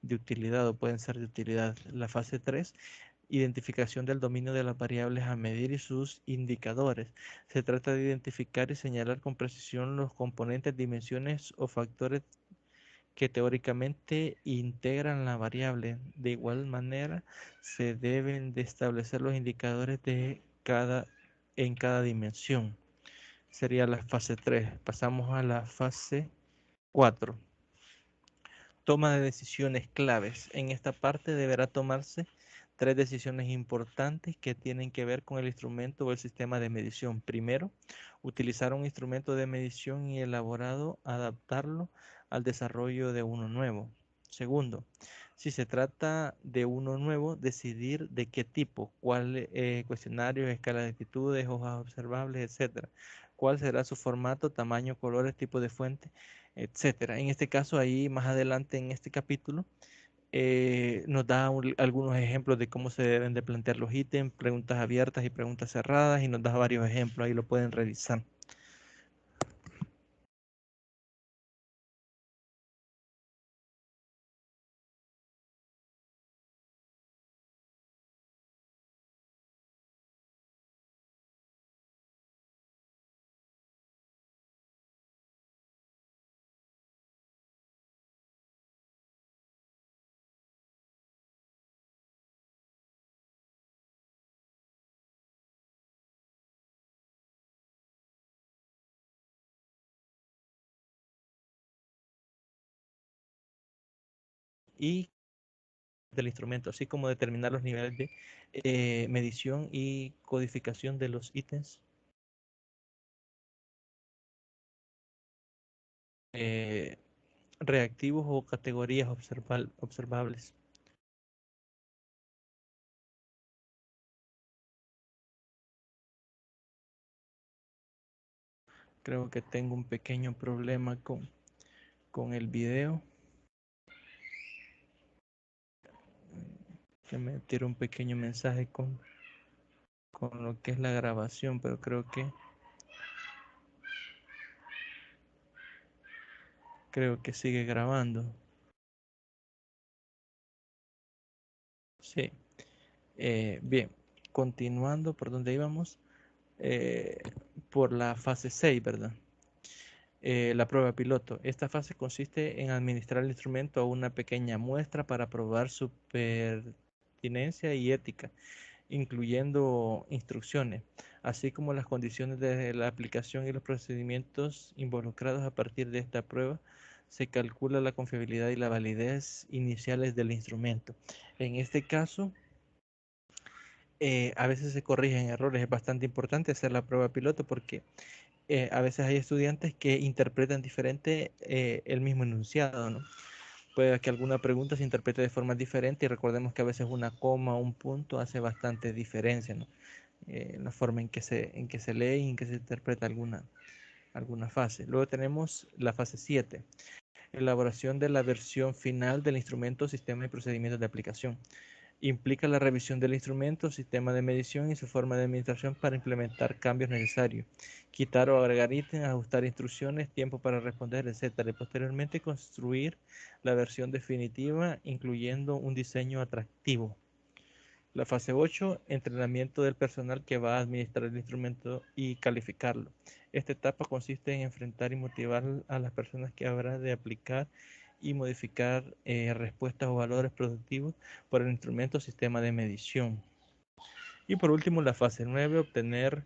de utilidad o pueden ser de utilidad. La fase 3, identificación del dominio de las variables a medir y sus indicadores. Se trata de identificar y señalar con precisión los componentes, dimensiones o factores que teóricamente integran la variable. De igual manera, se deben de establecer los indicadores en cada dimensión. Sería la fase 3. Pasamos a la fase 4. Toma de decisiones claves. En esta parte deberá tomarse tres decisiones importantes que tienen que ver con el instrumento o el sistema de medición. Primero, utilizar un instrumento de medición y elaborado, adaptarlo al desarrollo de uno nuevo. Segundo, si se trata de uno nuevo, decidir de qué tipo, cuál cuestionarios, escala de actitudes, hojas observables, etcétera. Cuál será su formato, tamaño, colores, tipo de fuente, etcétera. En este caso, ahí más adelante en este capítulo, nos da algunos ejemplos de cómo se deben de plantear los ítems, preguntas abiertas y preguntas cerradas, y nos da varios ejemplos, ahí lo pueden revisar. y del instrumento, así como determinar los niveles de medición y codificación de los ítems eh, reactivos o categorías observables. Creo que tengo un pequeño problema con el video, que me tira un pequeño mensaje con lo que es la grabación, pero creo que sigue grabando. Sí. Bien, continuando por donde íbamos, eh, por la fase 6, ¿verdad? La prueba piloto. Esta fase consiste en administrar el instrumento a una pequeña muestra para probar su pertinencia y ética, incluyendo instrucciones, así como las condiciones de la aplicación y los procedimientos involucrados a partir de esta prueba. Se calcula la confiabilidad y la validez iniciales del instrumento. En este caso, a veces se corrigen errores. Es bastante importante hacer la prueba piloto porque a veces hay estudiantes que interpretan diferente el mismo enunciado, ¿no? Puede que alguna pregunta se interprete de forma diferente y recordemos que a veces una coma o un punto hace bastante diferencia, ¿no? En la forma en que se lee y en que se interpreta alguna fase. Luego tenemos la fase 7, elaboración de la versión final del instrumento, sistema y procedimientos de aplicación. Implica la revisión del instrumento, sistema de medición y su forma de administración para implementar cambios necesarios, quitar o agregar ítems, ajustar instrucciones, tiempo para responder, etc. Y posteriormente construir la versión definitiva, incluyendo un diseño atractivo. La fase 8, entrenamiento del personal que va a administrar el instrumento y calificarlo. Esta etapa consiste en enfrentar y motivar a las personas que habrá de aplicar y modificar respuestas o valores productivos por el instrumento o sistema de medición. Y por último, la fase 9, obtener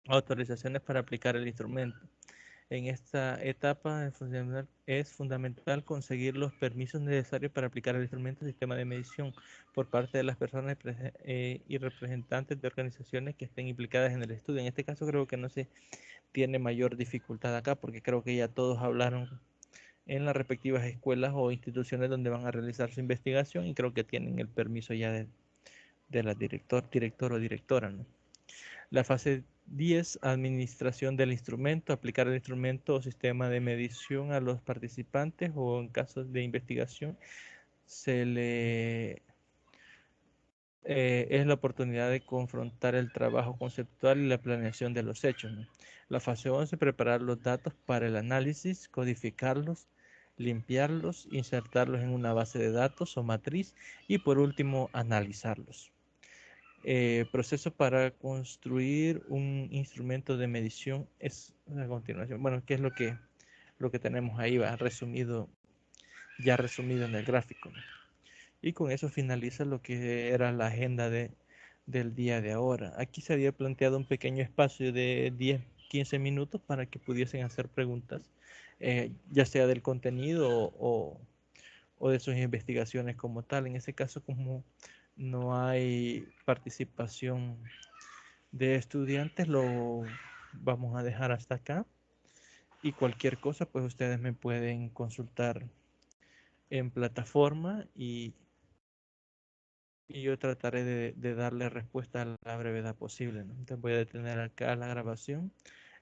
autorizaciones para aplicar el instrumento. En esta etapa es fundamental conseguir los permisos necesarios para aplicar el instrumento o sistema de medición por parte de las personas y representantes de organizaciones que estén implicadas en el estudio. En este caso creo que no se tiene mayor dificultad acá porque creo que ya todos hablaron en las respectivas escuelas o instituciones donde van a realizar su investigación y creo que tienen el permiso ya de la director o directora, ¿no? La fase 10, administración del instrumento, aplicar el instrumento o sistema de medición a los participantes o en casos de investigación se le es la oportunidad de confrontar el trabajo conceptual y la planeación de los hechos, ¿no? La fase 11, preparar los datos para el análisis, codificarlos, limpiarlos, insertarlos en una base de datos o matriz y por último analizarlos. Proceso para construir un instrumento de medición es a continuación. Bueno, ¿qué es lo que tenemos ahí? Va resumido, ya resumido en el gráfico, ¿no? Y con eso finaliza lo que era la agenda del día de ahora. Aquí se había planteado un pequeño espacio de 10, 15 minutos para que pudiesen hacer preguntas, ya sea del contenido o de sus investigaciones como tal. En ese caso, como no hay participación de estudiantes, lo vamos a dejar hasta acá. Y cualquier cosa, pues ustedes me pueden consultar en plataforma y yo trataré de darle respuesta a la brevedad posible, ¿no? Entonces voy a detener acá la grabación.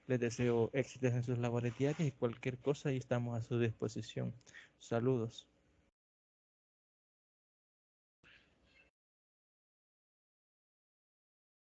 Les deseo éxitos en sus labores diarias y cualquier cosa, ahí estamos a su disposición. Saludos.